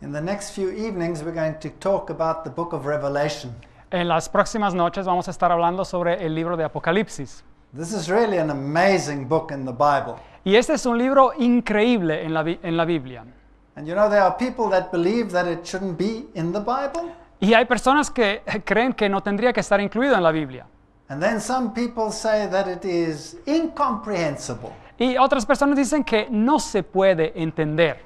In the next few evenings, we're going to talk about the book of Revelation. En las próximas noches vamos a estar hablando sobre el libro de Apocalipsis. This is really an amazing book in the Bible. Y este es un libro increíble en la Biblia. And you know, there are people that believe that it shouldn't be in the Bible. Y hay personas que creen que no tendría que estar incluido en la Biblia. And then some people say that it is incomprehensible. Y otras personas dicen que no se puede entender.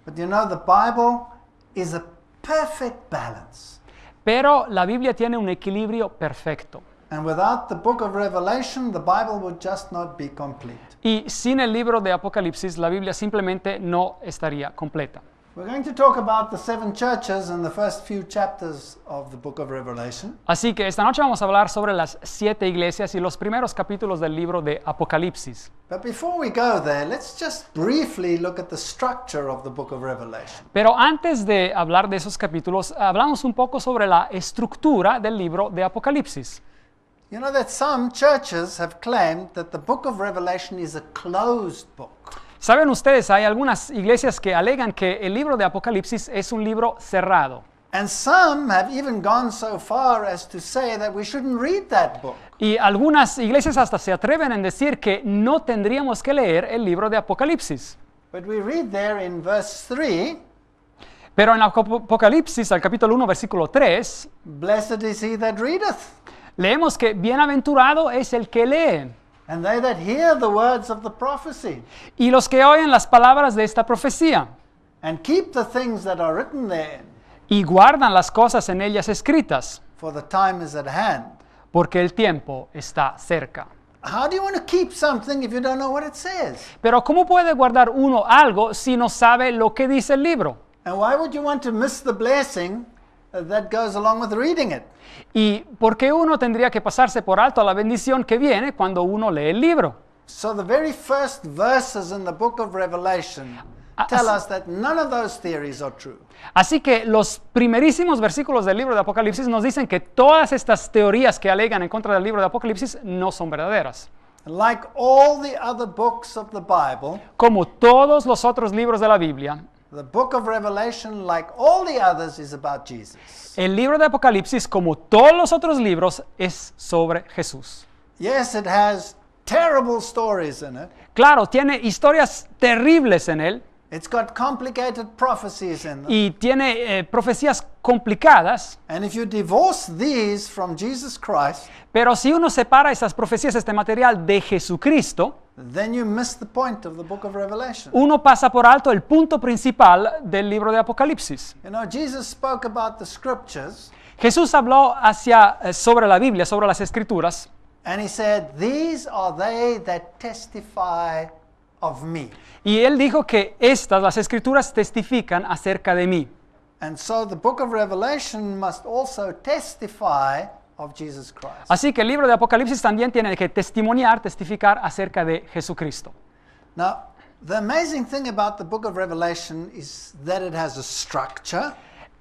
But you know, the Bible is a perfect balance. Pero la Biblia tiene un equilibrio perfecto. And without the book of Revelation, the Bible would just not be complete. Y sin el libro de Apocalipsis, la Biblia simplemente no estaría completa. We're going to talk about the 7 churches in the first few chapters of the book of Revelation. Así que esta noche vamos a hablar sobre las 7 iglesias y los primeros capítulos del libro de Apocalipsis. But before we go there, let's just briefly look at the structure of the book of Revelation. Pero antes de hablar de esos capítulos, hablamos un poco sobre la estructura del libro de Apocalipsis. You know that some churches have claimed that the book of Revelation is a closed book. ¿Saben ustedes? Hay algunas iglesias que alegan que el libro de Apocalipsis es un libro cerrado. And some have even gone so far as to say that we shouldn't read that book. Y algunas iglesias hasta se atreven en decir que no tendríamos que leer el libro de Apocalipsis. But we read there in verse 3, Pero en Apocalipsis, al capítulo 1, versículo 3, blessed is he that readeth, leemos que bienaventurado es el que lee, and they that hear the words of the prophecy, y los que oyen las palabras de esta profecía, and keep the things that are written therein, y guardan las cosas en ellas escritas, for the time is at hand. porque el tiempo está cerca. How do you want to keep something if you don't know what it says? Pero ¿cómo puede guardar uno algo si no sabe lo que dice el libro? And why would you want to miss the blessing that goes along with reading it? ¿Y por qué uno tendría que pasarse por alto a la bendición que viene cuando uno lee el libro? So the very first verses in the book of Revelation tell us that none of those theories are true. Así que los primerísimos versículos del libro de Apocalipsis nos dicen que todas estas teorías que alegan en contra del libro de Apocalipsis no son verdaderas. Like all the other books of the Bible, Como todos los otros libros de la Biblia, the book of Revelation, like all the others, is about Jesus. el libro de Apocalipsis, como todos los otros libros, es sobre Jesús. Yes, it has terrible stories in it. Claro, tiene historias terribles en él It's got complicated prophecies in them. y tiene profecías complicadas, And if you divorce these from Jesus Christ, pero si uno separa esas profecías, este material de Jesucristo, then you miss the point of the book of Revelation. uno pasa por alto el punto principal del libro de Apocalipsis. You know, Jesus spoke about the scriptures, Jesús habló sobre la Biblia, sobre las Escrituras, and he said, "These are they that testify of me." y él dijo que las Escrituras testifican acerca de mí. And so the book of Revelation must also testify of Jesus Christ. Así que el libro de Apocalipsis también tiene que testificar acerca de Jesucristo. Now, the amazing thing about the book of Revelation is that it has a structure,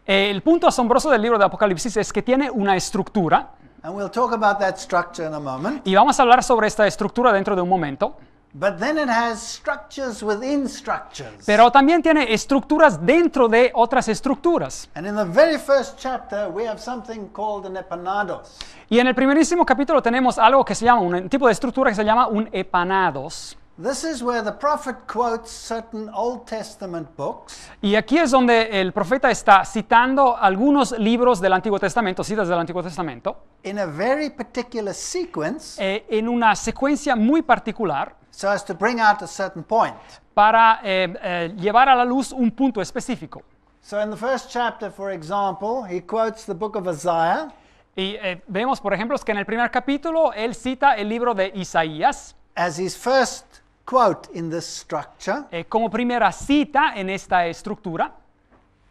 El punto asombroso del libro de Apocalipsis es que tiene una estructura, and we'll talk about that structure in a moment. y vamos a hablar sobre esta estructura dentro de un momento, But then it has structures within structures. pero también tiene estructuras dentro de otras estructuras. And in the very first chapter, we have something called an epanados. Y en el primerísimo capítulo tenemos algo que se llama, un tipo de estructura que se llama un epanados. This is where the prophet quotes certain Old Testament books, Y aquí es donde el profeta está citando algunos libros del Antiguo Testamento, citas del Antiguo Testamento, in a very particular sequence, en una secuencia muy particular so as to bring out a certain point. para llevar a la luz un punto específico. So in the first chapter, for example, he quotes the book of Isaiah, Y vemos, por ejemplo, que en el primer capítulo él cita el libro de Isaías as his first quote in this structure, como primera cita en esta estructura.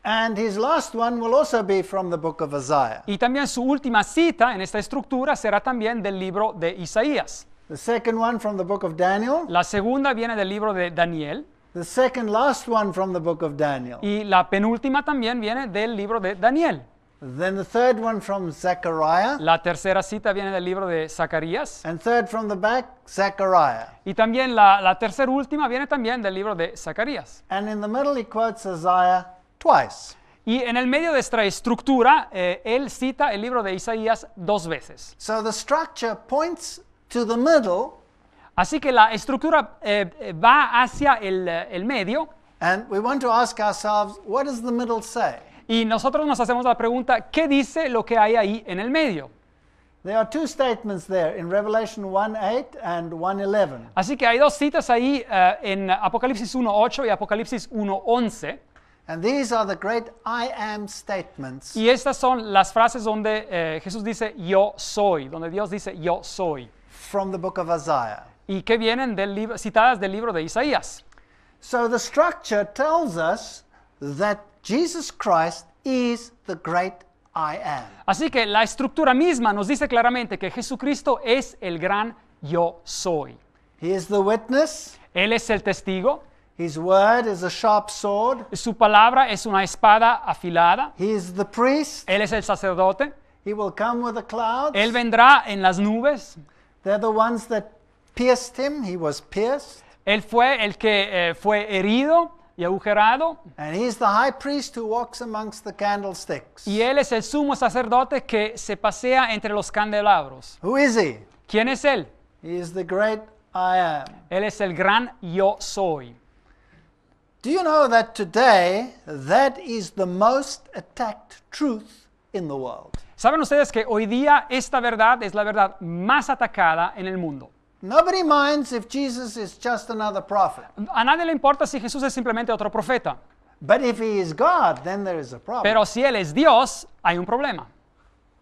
and his last one will also be from the book of Isaiah. Y también su última cita en esta estructura será también del libro de Isaías. The second one from the book of Daniel, La segunda viene del libro de Daniel. the second last one from the book of Daniel, Y la penúltima también viene del libro de Daniel. then the third one from Zechariah, La tercera cita viene del libro de Zacarías. and third from the back, Zechariah. Y también la tercera última viene también del libro de Zacarías. And in the middle he quotes Isaiah twice. Y en el medio de esta estructura, él cita el libro de Isaías 2 veces. So the structure points to the middle, Así que la estructura va hacia el medio and we want to ask ourselves, what does the middle say? y nosotros nos hacemos la pregunta, ¿qué dice lo que hay ahí en el medio? There are two statements there in Revelation 1:8 and 1:11. Así que hay dos citas ahí en Apocalipsis 1:8 y Apocalipsis 1:11. And these are the great I am statements Y estas son las frases donde Jesús dice yo soy, donde Dios dice yo soy. from the book of Isaiah. Y que vienen citadas del libro de Isaías. So the structure tells us that Jesus Christ is the great I am. Así que la estructura misma nos dice claramente que Jesucristo es el gran yo soy. He is the witness. Él es el testigo, His word is a sharp sword. su palabra es una espada afilada, He is the priest. Él es el sacerdote, He will come with the clouds. Él vendrá en las nubes, They're the ones that pierced him. He was pierced. Él fue el que fue herido y agujerado, And he's the high priest who walks amongst the candlesticks. y Él es el sumo sacerdote que se pasea entre los candelabros. Who is he? ¿Quién es Él? He is the great I am. Él es el gran yo soy. Do you know that today that is the most attacked truth in the world? ¿Saben ustedes que hoy día esta verdad es la verdad más atacada en el mundo? Nobody minds if Jesus is just another prophet. A nadie le importa si Jesús es simplemente otro profeta, But if he is God, then there is a problem. pero si Él es Dios, hay un problema.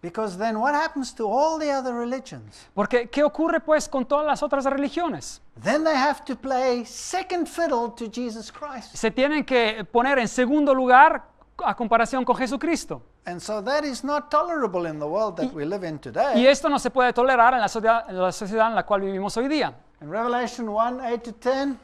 Because then what happens to all the other religions? Porque, ¿qué ocurre pues con todas las otras religiones? Then they have to play second fiddle to Jesus Christ. Se tienen que poner en segundo lugar a comparación con Jesucristo. And so that is not tolerable in the world that we live in Y today. esto no se puede tolerar en la sociedad en la cual vivimos hoy día. In Revelation 1:8-10,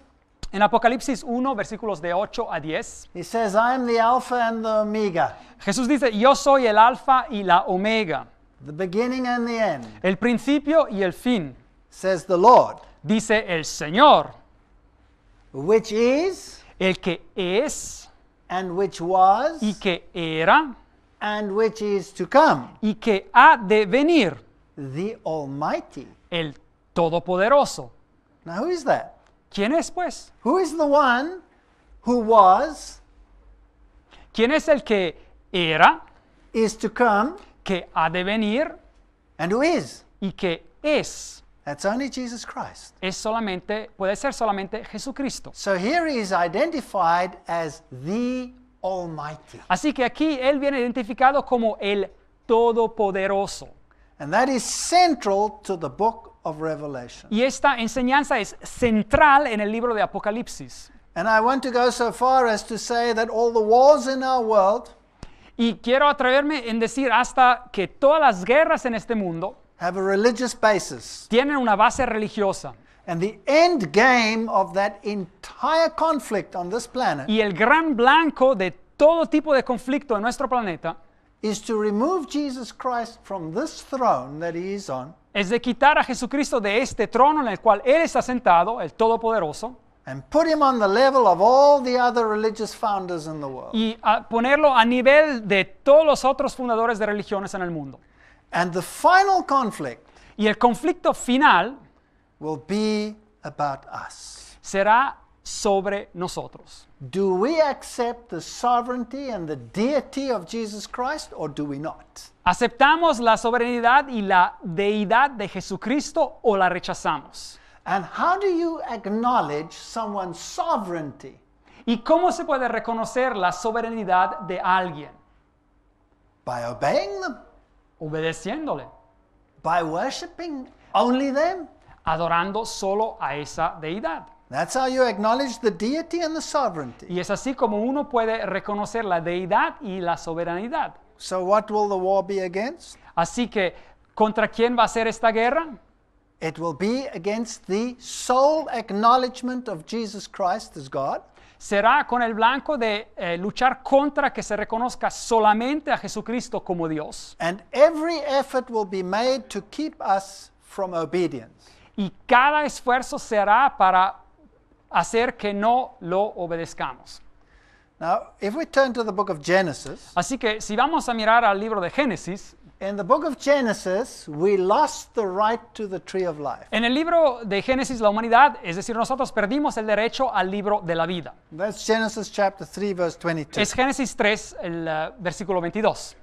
En Apocalipsis 1, versículos de 8 a 10, he says, I am the Alpha and the Omega, Jesús dice, yo soy el alfa y la omega, the beginning and the end, el principio y el fin, says the Lord, dice el Señor, which is, el que es and which was, y que era and which is to come, y que ha de venir, the Almighty. el Todopoderoso. Now who is that? ¿Quién es pues? Who is the one who was, ¿Quién es el que era, is to come, que ha de venir and who is? y que es? That's only Jesus Christ. Puede ser solamente Jesucristo. So here he is identified as the Almighty. Así que aquí Él viene identificado como el Todopoderoso. And that is central to the book of Revelation. Y esta enseñanza es central en el libro de Apocalipsis. And I want to go so far as to say that all the wars in our world Y quiero atreverme en decir hasta que todas las guerras en este mundo have a religious basis. tienen una base religiosa. And the end game of that entire conflict on this planet Y el gran blanco de todo tipo de conflicto en nuestro planeta is to remove Jesus Christ from this throne that he is on es de quitar a Jesucristo de este trono en el cual Él está sentado, el Todopoderoso, and put him on the level of all the other religious founders in the world. y ponerlo a nivel de todos los otros fundadores de religiones en el mundo. And the final conflict Y el conflicto final will be about us. será sobre nosotros. Do we accept the sovereignty and the deity of Jesus Christ, or do we not? ¿Aceptamos la soberanía y la deidad de Jesucristo o la rechazamos? And how do you acknowledge someone's sovereignty? ¿Y cómo se puede reconocer la soberanía de alguien? By obeying them? Obedeciéndole, By worshiping only them? adorando solo a esa deidad. That's how you acknowledge the deity and the sovereignty. Y es así como uno puede reconocer la deidad y la soberanía. So what will the war be against? Así que, ¿contra quién va a ser esta guerra? It will be against the sole acknowledgement of Jesus Christ as God Será con el blanco de luchar contra que se reconozca solamente a Jesucristo como Dios. and every effort will be made to keep us from obedience. Y cada esfuerzo se hará para hacer que no lo obedezcamos. Now, if we turn to the book of Genesis, Así que si vamos a mirar al libro de Génesis, in the book of Genesis, we lost the right to the tree of life. en el libro de Génesis la humanidad, es decir, nosotros perdimos el derecho al libro de la vida. That's Genesis chapter 3, verse 22. Es Génesis 3, el versículo 22.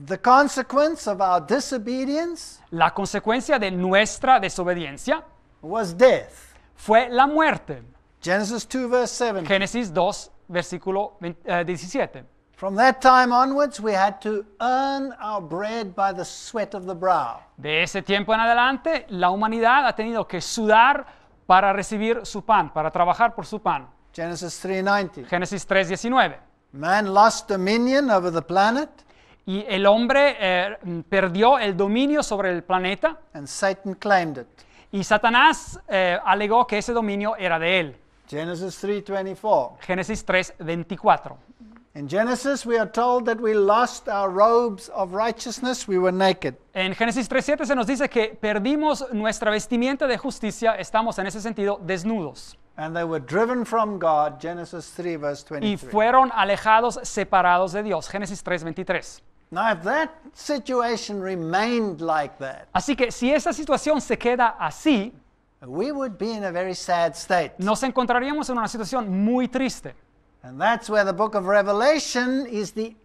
The consequence of our disobedience La consecuencia de nuestra desobediencia was death. fue la muerte. Genesis 2, verse 7. Génesis 2, versículo 17. From that time onwards, we had to earn our bread by the sweat of the brow. De ese tiempo en adelante, la humanidad ha tenido que sudar para recibir su pan, para trabajar por su pan. Genesis 3:19. Génesis 3:19. Man lost dominion over the planet, Y el hombre perdió el dominio sobre el planeta and Satan claimed it. y Satanás alegó que ese dominio era de él. Genesis 3:24. Génesis 3:24. In Genesis, we are told that we lost our robes of righteousness, we were naked. En Génesis 3:7 se nos dice que perdimos nuestra vestimenta de justicia, estamos en ese sentido desnudos. And they were driven from God, Genesis 3, verse Y 23. fueron alejados, separados de Dios. Génesis 3:23. Now, if that situation remained like that, Así que si esa situación se queda así, we would be in a very sad state. nos encontraríamos en una situación muy triste. And that's where the book of Revelation is the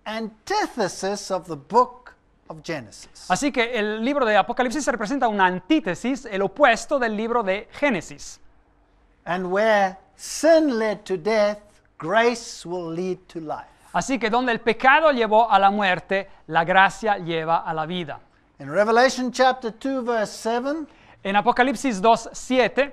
antithesis of the book of Genesis. Así que el libro de Apocalipsis representa una antítesis, el opuesto del libro de Génesis. And where sin led to death, grace will lead to life. Así que donde el pecado llevó a la muerte, la gracia lleva a la vida. In Revelation chapter 2, verse 7, En Apocalipsis 2:7,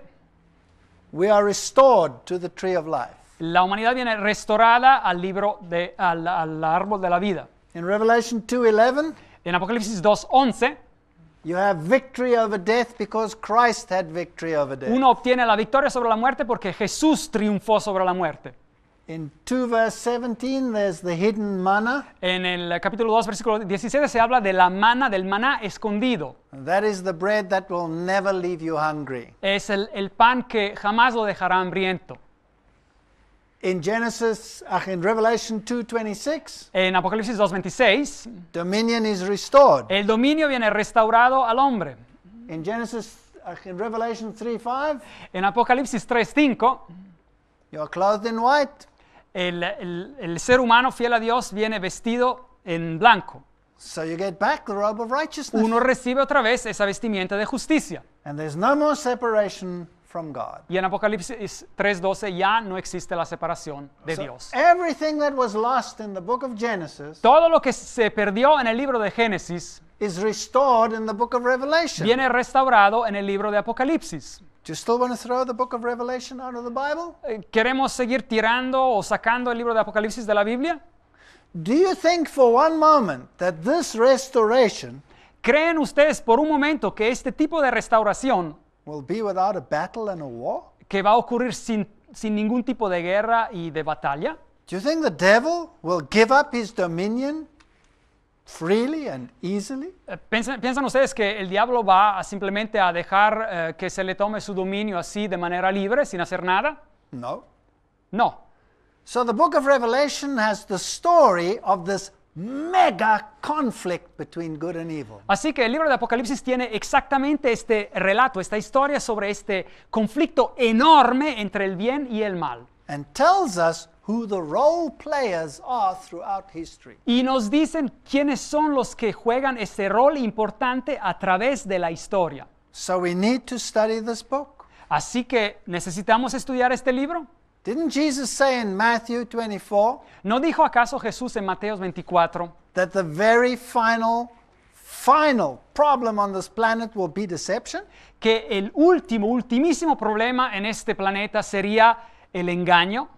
we are restored to the tree of life. la humanidad viene restaurada al árbol de la vida. In Revelation 2:11, En Apocalipsis 2:11, you have victory over death because Christ had victory over death. uno obtiene la victoria sobre la muerte porque Jesús triunfó sobre la muerte. In 2 verse 17, there's the hidden manna. En el capítulo 2, versículo 17 se habla de la mana, del maná escondido. And that is the bread that will never leave you hungry. Es el pan que jamás lo dejará hambriento. In Revelation 2:26, En Apocalipsis 2:26, dominion is restored. el dominio viene restaurado al hombre. In Revelation 3:5, En Apocalipsis 3:5, you are clothed in white. el ser humano fiel a Dios viene vestido en blanco. So you get back the robe of righteousness. Uno recibe otra vez esa vestimenta de justicia. And there's no more separation from God. Y en Apocalipsis 3:12 ya no existe la separación de So Dios. everything that was lost in the book of Genesis Todo lo que se perdió en el libro de Génesis is restored in the book of Revelation. viene restaurado en el libro de Apocalipsis. Do you still want to throw the book of Revelation out of the Bible? ¿Queremos seguir tirando o sacando el libro de Apocalipsis de la Biblia? Do you think for one moment that this restoration ¿Creen ustedes por un momento que este tipo de restauración will be without a battle and a war? que va a ocurrir sin ningún tipo de guerra y de batalla? Do you think the devil will give up his dominion freely and easily? ¿Piensan ustedes que el diablo va simplemente a dejar que se le tome su dominio así de manera libre, sin hacer nada? No. No. So the book of Revelation has the story of this mega conflict between good and evil. Así que el libro de Apocalipsis tiene exactamente este relato, esta historia sobre este conflicto enorme entre el bien y el mal. And tells us who the role players are throughout history. Y nos dicen quiénes son los que juegan ese rol importante a través de la historia. So we need to study this book. Así que necesitamos estudiar este libro. Didn't Jesus say in Matthew 24 ¿No dijo acaso Jesús en Mateo 24 that the very final problem on this planet will be deception? que el ultimísimo problema en este planeta sería el engaño?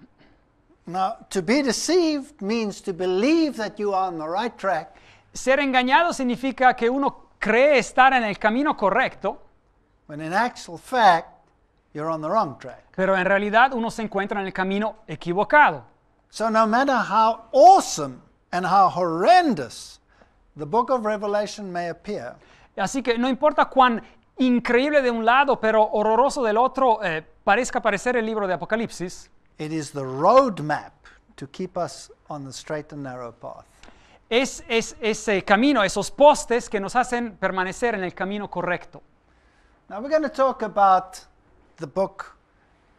Now, to be deceived means to believe that you are on the right track, Ser engañado significa que uno cree estar en el camino correcto, when in actual fact, you're on the wrong track. pero en realidad uno se encuentra en el camino equivocado. So no matter how awesome and how horrendous the book of Revelation may appear, Así que no importa cuán increíble de un lado, pero horroroso del otro parezca parecer el libro de Apocalipsis, it is the roadmap to keep us on the straight and narrow path. Es ese camino, esos postes que nos hacen permanecer en el camino correcto. Now we're going to talk about the book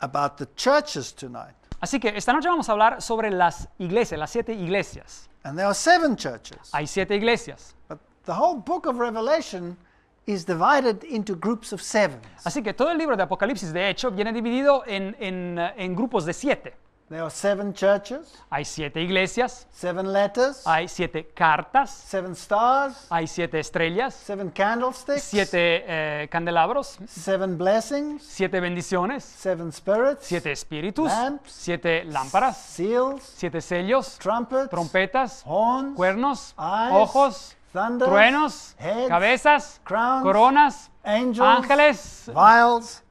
about the churches tonight. Así que esta noche vamos a hablar sobre las iglesias, las 7 iglesias. And there are 7 churches. Hay 7 iglesias. But the whole book of Revelation is divided into groups of 7. Así que todo el libro de Apocalipsis, de hecho, viene dividido en grupos de 7. There are 7 churches, Hay 7 iglesias, 7 letters, hay 7 cartas, 7 stars, hay 7 estrellas, 7 candlesticks, 7 candelabros, 7 blessings, 7 bendiciones, 7 spirits, 7 espíritus, lamps, 7 lámparas, seals, 7 sellos, trumpets, trompetas, horns, cuernos, eyes, ojos, thunders, truenos, heads, cabezas, crowns, coronas, angels, ángeles, vials,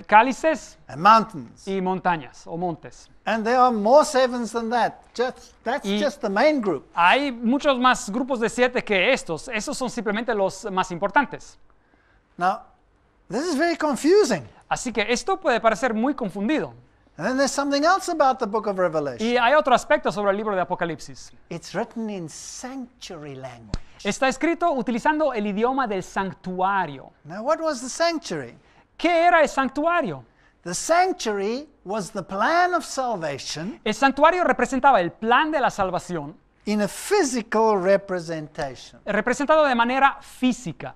cálices and mountains. y montañas o montes. And there are more 7s than that. That's Y- just the main group. Hay muchos más grupos de 7 que estos. Esos son simplemente los más importantes. Now, this is very confusing. Así que esto puede parecer muy confundido. And then there's something else about the book of Revelation. Y hay otro aspecto sobre el libro de Apocalipsis. It's written in sanctuary language. Está escrito utilizando el idioma del santuario. Now, what was the sanctuary? ¿Qué era el santuario? The sanctuary was the plan of salvation El santuario representaba el plan de la salvación, in a physical representation. representado de manera física.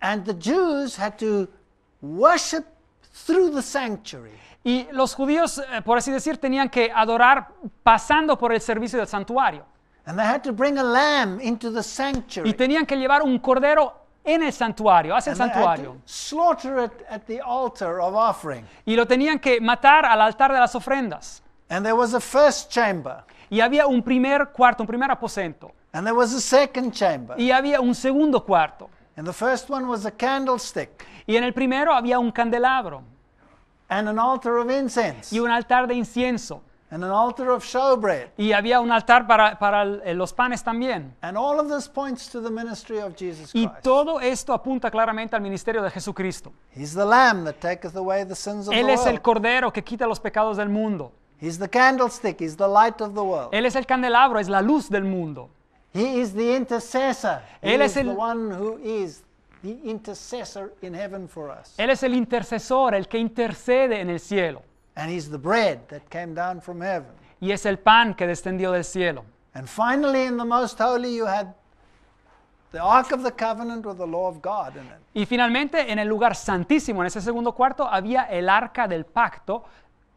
And the Jews had to worship through the sanctuary. Y los judíos, por así decir, tenían que adorar pasando por el servicio del santuario. And they had to bring a lamb into the Y sanctuary. tenían que llevar un cordero en el santuario, hacia el And they had to santuario. slaughter it at the altar of offering. Y lo tenían que matar al altar de las ofrendas. And there was a first chamber. Y había un primer cuarto, un primer aposento. And there was a second chamber. Y había un segundo cuarto. And the first one was a candlestick Y en el primero había un candelabro and an altar of incense y un altar de incienso. and an altar of showbread. Y había un altar para los panes también. And all of this points to the ministry of Jesus Y Christ. todo esto apunta claramente al ministerio de Jesucristo. He's the lamb that taketh away the sins of the Él es el world. cordero que quita los pecados del mundo. He's the candlestick. He's the light of the world. Él es el candelabro, es la luz del mundo. He is the intercessor. He Él is es el- the one who is the intercessor in heaven for us. Él es el intercesor, el que intercede en el cielo. And he's the bread that came down from heaven. Y es el pan que descendió del cielo. And finally, in the most holy, you had the Ark of the Covenant with the law of God in it. Y finalmente, en el lugar santísimo, en ese segundo cuarto, había el arca del pacto,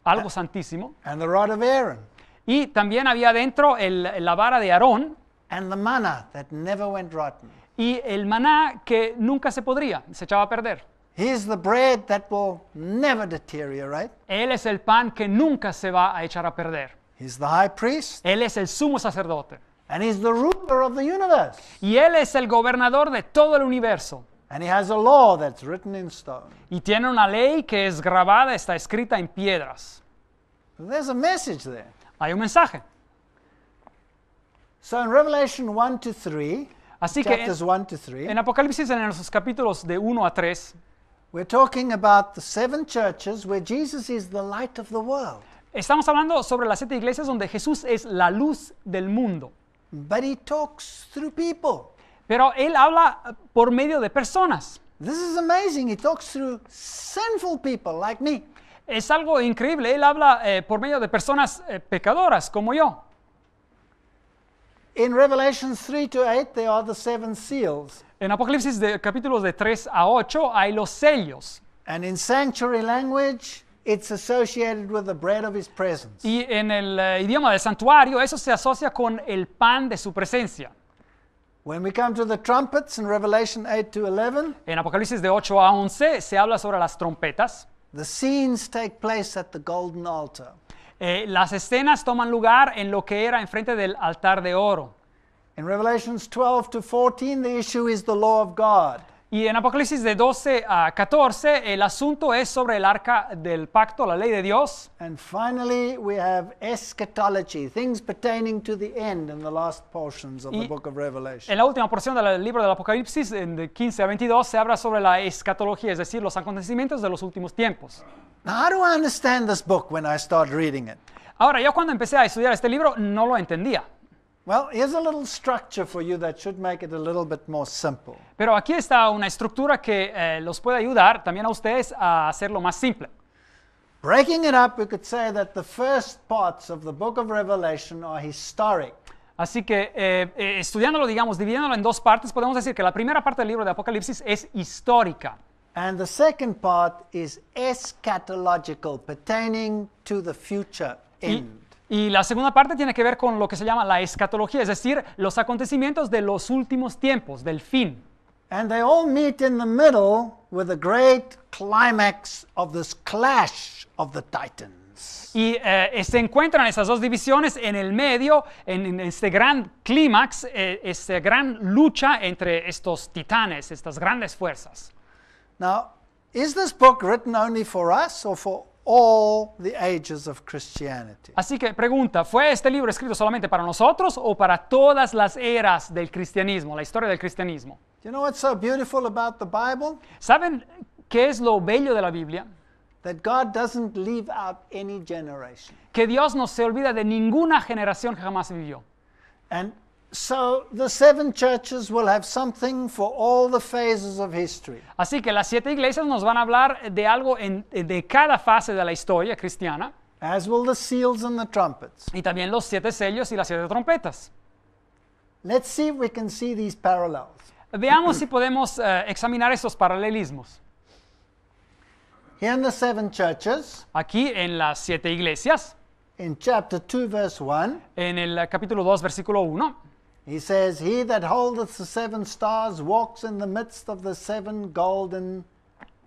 algo santísimo. And the rod of Aaron. Y también había dentro la vara de Aarón And the manna that never went rotten. y el maná que nunca se podría, se echaba a perder. He's the bread that will never deteriorate. Él es el pan que nunca se va a echar a perder. He's the high priest. Él es el sumo sacerdote. And he's the ruler of the universe. Y Él es el gobernador de todo el universo. And he has a law that's written in stone. Y tiene una ley que es grabada, está escrita en piedras. There's a message there. Hay un mensaje. So in Revelation 1 to 3, Así que chapters 1 to 3, en Apocalipsis, en los capítulos de 1 a 3, we're talking about the 7 churches where Jesus is the light of the world. estamos hablando sobre las 7 iglesias donde Jesús es la luz del mundo. But he talks through people. Pero Él habla por medio de personas. This is amazing. He talks through sinful people like me. Es algo increíble. Él habla por medio de personas pecadoras como yo. In Revelation 3 to 8, there are the 7 seals. En Apocalipsis de capítulos de 3 a 8 hay los sellos. And in sanctuary language, it's associated with the bread of his presence. Y en el idioma del santuario eso se asocia con el pan de su presencia. When we come to the trumpets in Revelation 8 to 11, En Apocalipsis de 8 a 11 se habla sobre las trompetas. the scenes take place at the golden altar. Las escenas toman lugar en lo que era enfrente del altar de oro. In Revelations 12 to 14, the issue is the law of God. Y en Apocalipsis de 12 a 14 el asunto es sobre el arca del pacto, la ley de Dios. And finally, we have eschatology, things pertaining to the end in the last portions of the Y book of Revelation. En la última porción del libro del Apocalipsis, de 15 a 22, se habla sobre la escatología, es decir, los acontecimientos de los últimos tiempos. Now, how do I understand this book when I start reading it? Ahora, yo cuando empecé a estudiar este libro no lo entendía. Well, here's a little structure for you that should make it a little bit more simple. Pero aquí está una estructura que los puede ayudar también a ustedes a hacerlo más simple. Breaking it up, we could say that the first parts of the book of Revelation are historic. Así que estudiándolo, digamos, dividiéndolo en dos partes, podemos decir que la primera parte del libro de Apocalipsis es histórica. And the second part is eschatological, pertaining to the future end. Y la segunda parte tiene que ver con lo que se llama la escatología, es decir, los acontecimientos de los últimos tiempos, del fin. And they all meet in the middle with the great climax of this clash of the titans. Y se encuentran esas dos divisiones en el medio, en este gran clímax, esta gran lucha entre estos titanes, estas grandes fuerzas. Now, is this book written only for us or for all the ages of Christianity? Así que pregunta, ¿fue este libro escrito solamente para nosotros o para todas las eras del cristianismo, la historia del cristianismo? Do you know what's so beautiful about the Bible? ¿Saben qué es lo bello de la Biblia? That God doesn't leave out any generation. Que Dios no se olvida de ninguna generación que jamás vivió. And so the seven churches will have something for all the phases of history. Así que las 7 iglesias nos van a hablar de algo de cada fase de la historia cristiana. As will the seals and the trumpets. Y también los 7 sellos y las 7 trompetas. Let's see if we can see these parallels. Veamos si podemos examinar esos paralelismos. Here in the seven churches, Aquí en las 7 iglesias, in chapter 2, verse 1, en el capítulo 2, versículo 1, he says, He that holdeth the 7 stars walks in the midst of the 7 golden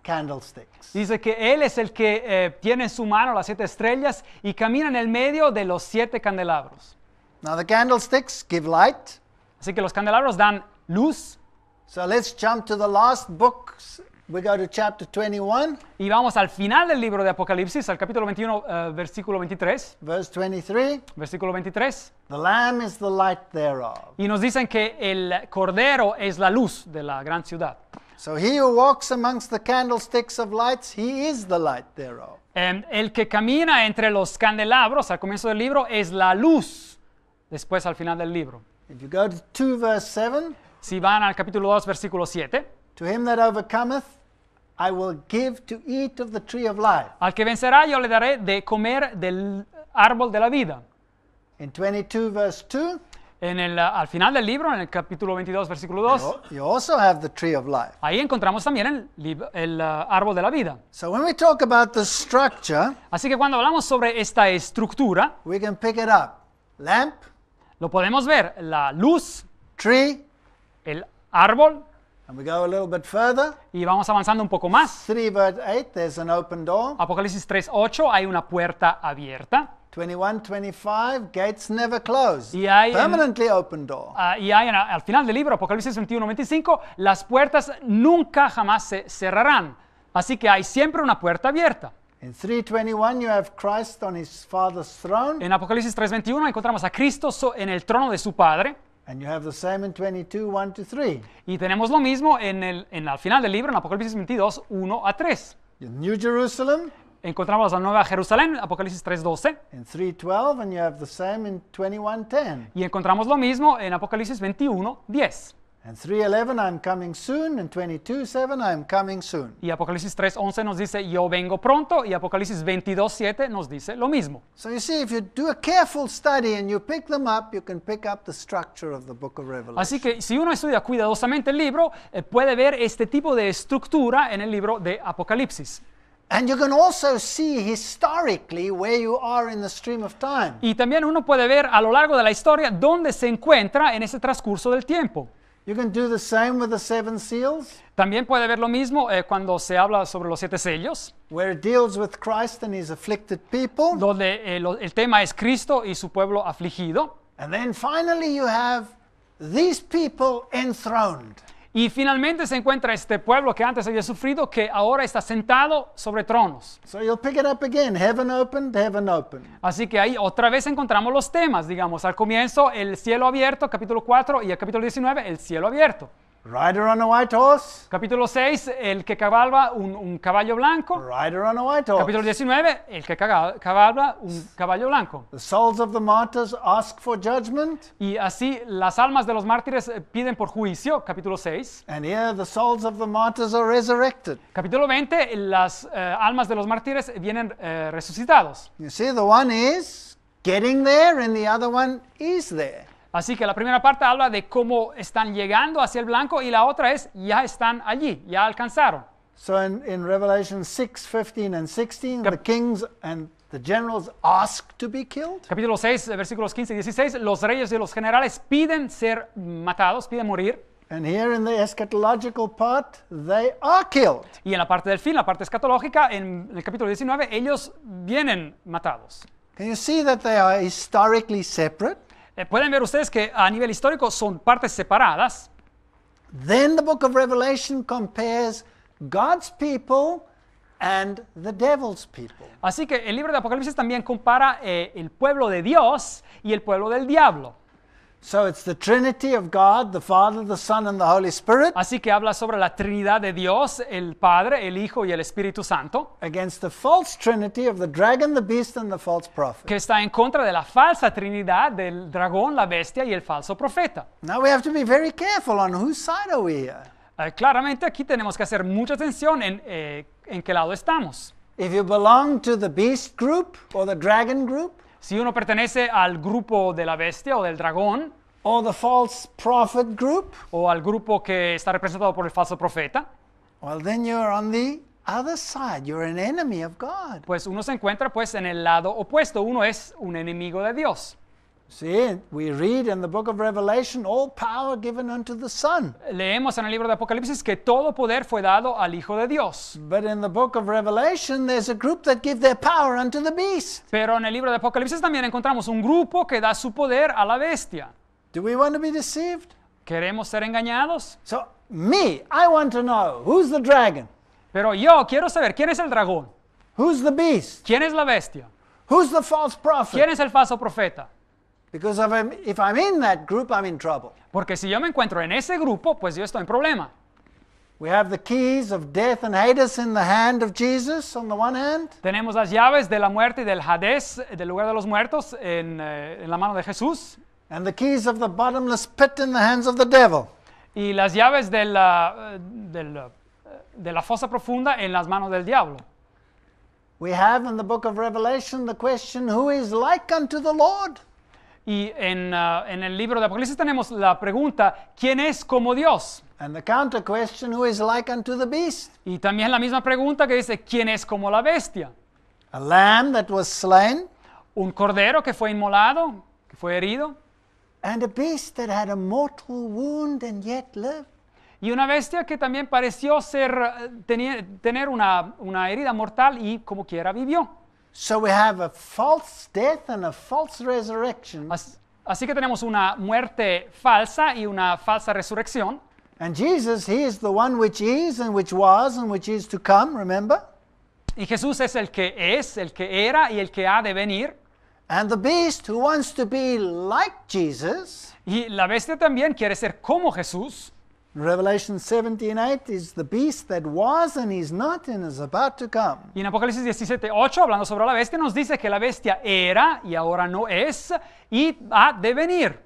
candlesticks. dice que Él es el que tiene en su mano las 7 estrellas y camina en el medio de los 7 candelabros. Now the candlesticks give light. Así que los candelabros dan luz. So let's jump to the last books. We go to chapter 21, Y vamos al final del libro de Apocalipsis, al capítulo 21, versículo 23. verse 23. Versículo 23. The Lamb is the light thereof. Y nos dicen que el Cordero es la luz de la gran ciudad. So he who walks amongst the candlesticks of lights, he is the light thereof. El que camina entre los candelabros al comienzo del libro es la luz, después al final del libro. If you go to 2 verse 7, Si van al capítulo 2, versículo 7, to him that overcometh, I will give to eat of the tree of life. al que vencerá yo le daré de comer del árbol de la vida. In 22 verse 2, Al final del libro, en el capítulo 22, versículo 2, you also have the tree of life. ahí encontramos también el árbol de la vida. So when we talk about the structure, Así que cuando hablamos sobre esta estructura, we can pick it up. Lamp, lo podemos ver, la luz, tree, el árbol, and we go a little bit further. y vamos avanzando un poco más. 3 verse 8, there's an open door. Apocalipsis 3:8, hay una puerta abierta. 21, 25, gates never close. Y hay en- Permanently open door. Y hay al final del libro, Apocalipsis 21:25, las puertas nunca jamás se cerrarán. Así que hay siempre una puerta abierta. In 3:21, you have Christ on his Father's throne, En Apocalipsis 3:21 encontramos a Cristo en el trono de su Padre. and you have the same in 22, 1 to 3. Y tenemos lo mismo al final del libro, en Apocalipsis 22, 1 a 3. In New Jerusalem, Encontramos la Nueva Jerusalén, Apocalipsis 3:12. in 3:12, and you have the same in 21:10. Y encontramos lo mismo en Apocalipsis 21:10. And 3:11, I'm coming soon, and 22:7, I'm coming soon. Y Apocalipsis 3:11 nos dice, yo vengo pronto. Y Apocalipsis 22:7 nos dice lo mismo. So you see, if you do a careful study and you pick them up, you can pick up the structure of the book of Revelation. Así que si uno estudia cuidadosamente el libro, puede ver este tipo de estructura en el libro de Apocalipsis. And you can also see historically where you are in the stream of time. Y también uno puede ver a lo largo de la historia dónde se encuentra en ese transcurso del tiempo. You can do the same with the 7 seals, También puede ver lo mismo cuando se habla sobre los 7 sellos, where it deals with Christ and his afflicted people. donde el tema es Cristo y su pueblo afligido. And then finally you have these people enthroned. Y finalmente se encuentra este pueblo que antes había sufrido, que ahora está sentado sobre tronos. So you'll pick it up again, heaven opened, heaven opened. Así que ahí otra vez encontramos los temas, digamos, al comienzo el cielo abierto, capítulo 4, y el capítulo 19, el cielo abierto. Rider on a white horse. Capítulo 6, el que cabalga un caballo blanco. Rider on a white horse. Capítulo 19, el que cabalga un caballo blanco. The souls of the martyrs ask for judgment. Y así las almas de los mártires piden por juicio. Capítulo 6. And here the souls of the martyrs are resurrected. Capítulo 20, las almas de los mártires vienen resucitados. You see, the one is getting there and the other one is there. Así que la primera parte habla de cómo están llegando hacia el blanco y la otra es ya están allí, ya alcanzaron. So in Revelation 6, 15 and 16, the kings and the generals ask to be killed. Capítulo 6, versículos 15 y 16, los reyes y los generales piden ser matados, piden morir. And here in the eschatological part, they are killed. Y en la parte del fin, la parte escatológica, en el capítulo 19, ellos vienen matados. Can you see that they are historically separate? Pueden ver ustedes que a nivel histórico son partes separadas. Then the book of Revelation compares God's people and the devil's people. Así que el libro de Apocalipsis también compara el pueblo de Dios y el pueblo del diablo. So it's the Trinity of God, the Father, the Son, and the Holy Spirit, Así que habla sobre la Trinidad de Dios, el Padre, el Hijo y el Espíritu Santo, against the false Trinity of the dragon, the beast, and the false prophet. que está en contra de la falsa Trinidad del dragón, la bestia y el falso profeta. Now we have to be very careful on whose side are we here. Claramente aquí tenemos que hacer mucha atención en qué lado estamos. If you belong to the beast group or the dragon group, Si uno pertenece al grupo de la bestia o del dragón, or the false prophet group, o al grupo que está representado por el falso profeta, well, then you're on the other side. You're an enemy of God. pues uno se encuentra pues en el lado opuesto. Uno es un enemigo de Dios. See, we read in the book of Revelation, all power given unto the Son. Leemos en el libro de Apocalipsis que todo poder fue dado al Hijo de Dios. But in the book of Revelation, there's a group that give their power unto the beast. Pero en el libro de Apocalipsis también encontramos un grupo que da su poder a la bestia. Do we want to be deceived? ¿Queremos ser engañados? So, I want to know, who's the dragon? Pero yo quiero saber quién es el dragón, Who's the beast? quién es la bestia, Who's the false prophet? quién es el falso profeta. Because if I'm in that group, I'm in trouble. Porque si yo me encuentro en ese grupo, pues yo estoy en problema. We have the keys of death and Hades in the hand of Jesus on the one hand, Tenemos las llaves de la muerte y del Hades, del lugar de los muertos, en la mano de Jesús. and the keys of the bottomless pit in the hands of the devil. Y las llaves de la fosa profunda en las manos del diablo. We have in the book of Revelation the question, who is like unto the Lord? Y en el libro de Apocalipsis tenemos la pregunta, ¿quién es como Dios? And the counter question, who is like unto the beast? Y también la misma pregunta que dice, ¿quién es como la bestia? A lamb that was slain, Un cordero que fue inmolado, que fue herido, and a beast that had a mortal wound and yet lived. y una bestia que también pareció tener una herida mortal y como quiera vivió. So we have a false death and a false resurrection. Así que tenemos una muerte falsa y una falsa resurrección. And Jesus, he is the one which is and which was and which is to come, remember? Y Jesús es, el que era y el que ha de venir. And the beast who wants to be like Jesus, Y la bestia también quiere ser como Jesús. Revelation 17:8 is the beast that was and is not and is about to come. Y en Apocalipsis 17:8, hablando sobre la bestia, nos dice que la bestia era y ahora no es y ha de venir.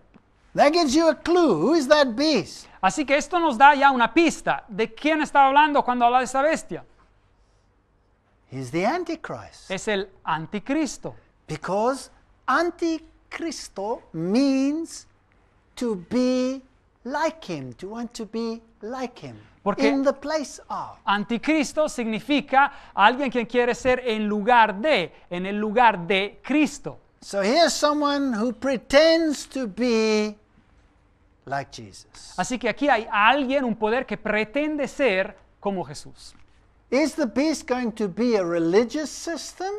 That gives you a clue. Who is that beast? Así que esto nos da ya una pista de quién está hablando cuando habla de esta bestia. He's the Antichrist. Es el anticristo. Because Antichristo means to be like him, to want to be like him. Porque in the place of. Anticristo significa alguien quien quiere ser en el lugar de Cristo. So here's someone who pretends to be like Jesus. Así que aquí hay alguien, un poder que pretende ser como Jesús. Is the beast going to be a religious system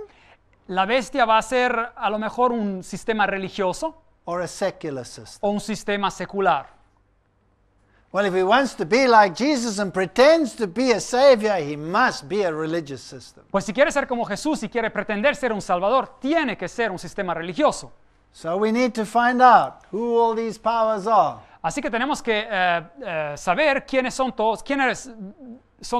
La bestia va a ser a lo mejor un sistema religioso or a secular system? o un sistema secular. Well, if he wants to be like Jesus and pretends to be a savior, he must be a religious system. Pues si quiere ser como Jesús y quiere pretender ser un salvador, tiene que ser un sistema religioso. So we need to find out who all these powers are. Así que tenemos que saber quiénes son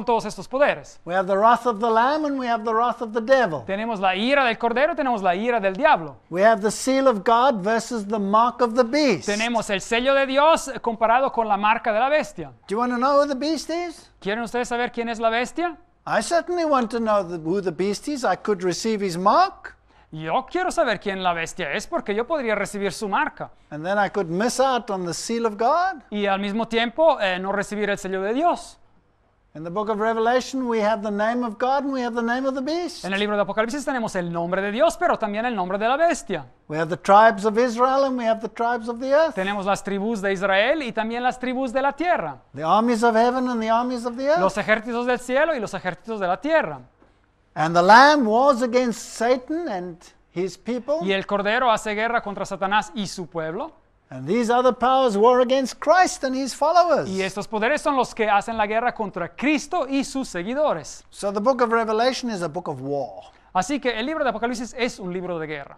todos estos poderes. We have the wrath of the Lamb and we have the wrath of the devil. Tenemos la ira del cordero, tenemos la ira del diablo. We have the seal of God versus the mark of the beast. Tenemos el sello de Dios comparado con la marca de la bestia. Do you want to know who the beast is? ¿Quieren ustedes saber quién es la bestia? I certainly want to know who the beast is. I could receive his mark, Yo quiero saber quién la bestia es porque yo podría recibir su marca and then I could miss out on the seal of God. y al mismo tiempo no recibir el sello de Dios. In the book of Revelation, we have the name of God and we have the name of the beast. En el libro de Apocalipsis tenemos el nombre de Dios, pero también el nombre de la bestia. We have the tribes of Israel and we have the tribes of the earth. Tenemos las tribus de Israel y también las tribus de la tierra. The armies of heaven and the armies of the earth. Los ejércitos del cielo y los ejércitos de la tierra. And the Lamb wars against Satan and his people. Y el Cordero hace guerra contra Satanás y su pueblo. And these other powers war against Christ and his followers. Y estos poderes son los que hacen la guerra contra Cristo y sus seguidores. So the book of Revelation is a book of war. Así que el libro de Apocalipsis es un libro de guerra.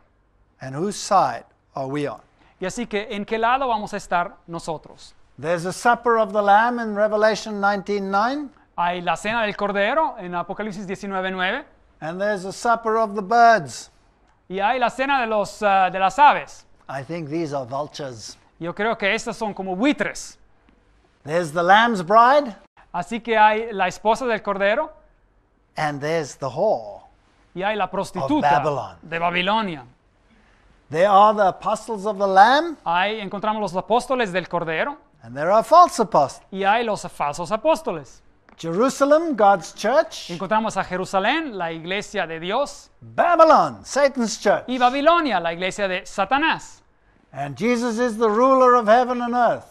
And whose side are we on? Y así que, ¿en qué lado vamos a estar nosotros? There's a supper of the Lamb in Revelation 19:9. Hay la cena del Cordero en Apocalipsis 19:9 And there's a supper of the birds. y hay la cena de las aves. I think these are vultures. Yo creo que estas son como buitres. There's the Lamb's bride Así que hay la esposa del Cordero and there's the whore. y hay la prostituta Babylon. de Babilonia. There are the apostles of the Lamb Ahí encontramos los apóstoles del Cordero and there are false apostles. y hay los falsos apóstoles. Jerusalem, God's church. Encontramos a Jerusalén, la iglesia de Dios, Babylon, Satan's church. y Babilonia, la iglesia de Satanás. And Jesus is the ruler of heaven and earth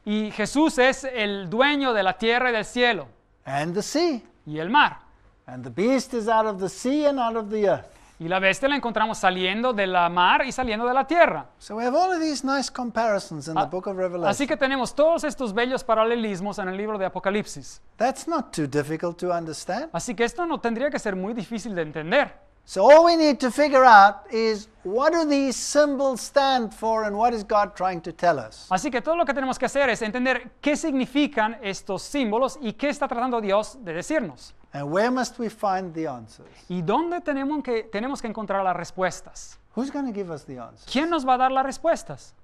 Y Jesús es el dueño de la tierra y del cielo and the sea. y el mar. And the beast is out of the sea and out of the earth. Y la bestia la encontramos saliendo de la mar y saliendo de la tierra. So we have all of these nice comparisons in the book of Revelation. Así que tenemos todos estos bellos paralelismos en el libro de Apocalipsis. That's not too difficult to understand. Así que esto no tendría que ser muy difícil de entender. So all we need to figure out is what do these symbols stand for and what is God trying to tell us? Así que todo lo que tenemos que hacer es entender qué significan estos símbolos y qué está tratando Dios de decirnos. And where must we find the answers? ¿Y dónde tenemos que encontrar las respuestas? Who's going to give us the answers? ¿Quién nos va a dar las respuestas?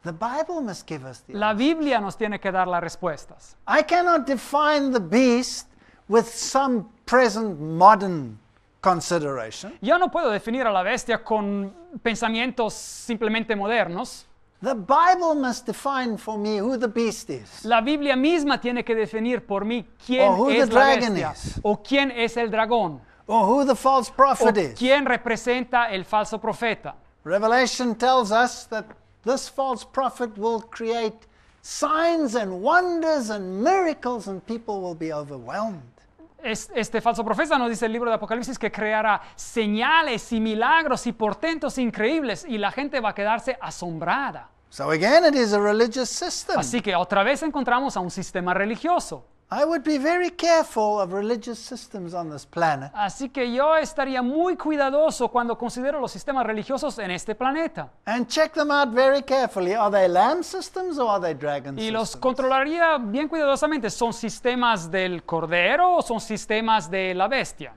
The Bible must give us the La answers. Biblia nos tiene que dar las respuestas. I cannot define the beast with some present modern consideration. Yo no puedo definir a la bestia con pensamientos simplemente modernos. The Bible must define for me who the beast is. La Biblia misma tiene que definir por mí quién Or who es the la dragon bestia, is. o quién es el dragón, Or who the false o prophet is. quién representa el falso profeta. Revelation tells us that this false prophet will create signs and wonders and miracles and people will be overwhelmed. Este falso profeta nos dice el libro de Apocalipsis que creará señales y milagros y portentos increíbles y la gente va a quedarse asombrada. So again, it is a religious system. Así que otra vez encontramos a un sistema religioso. I would be very careful of religious systems on this planet. Así que yo estaría muy cuidadoso cuando considero los sistemas religiosos en este planeta. And check them out very carefully. Are they lamb systems or are they dragon Y los systems? controlaría bien cuidadosamente. ¿Son sistemas del cordero o son sistemas de la bestia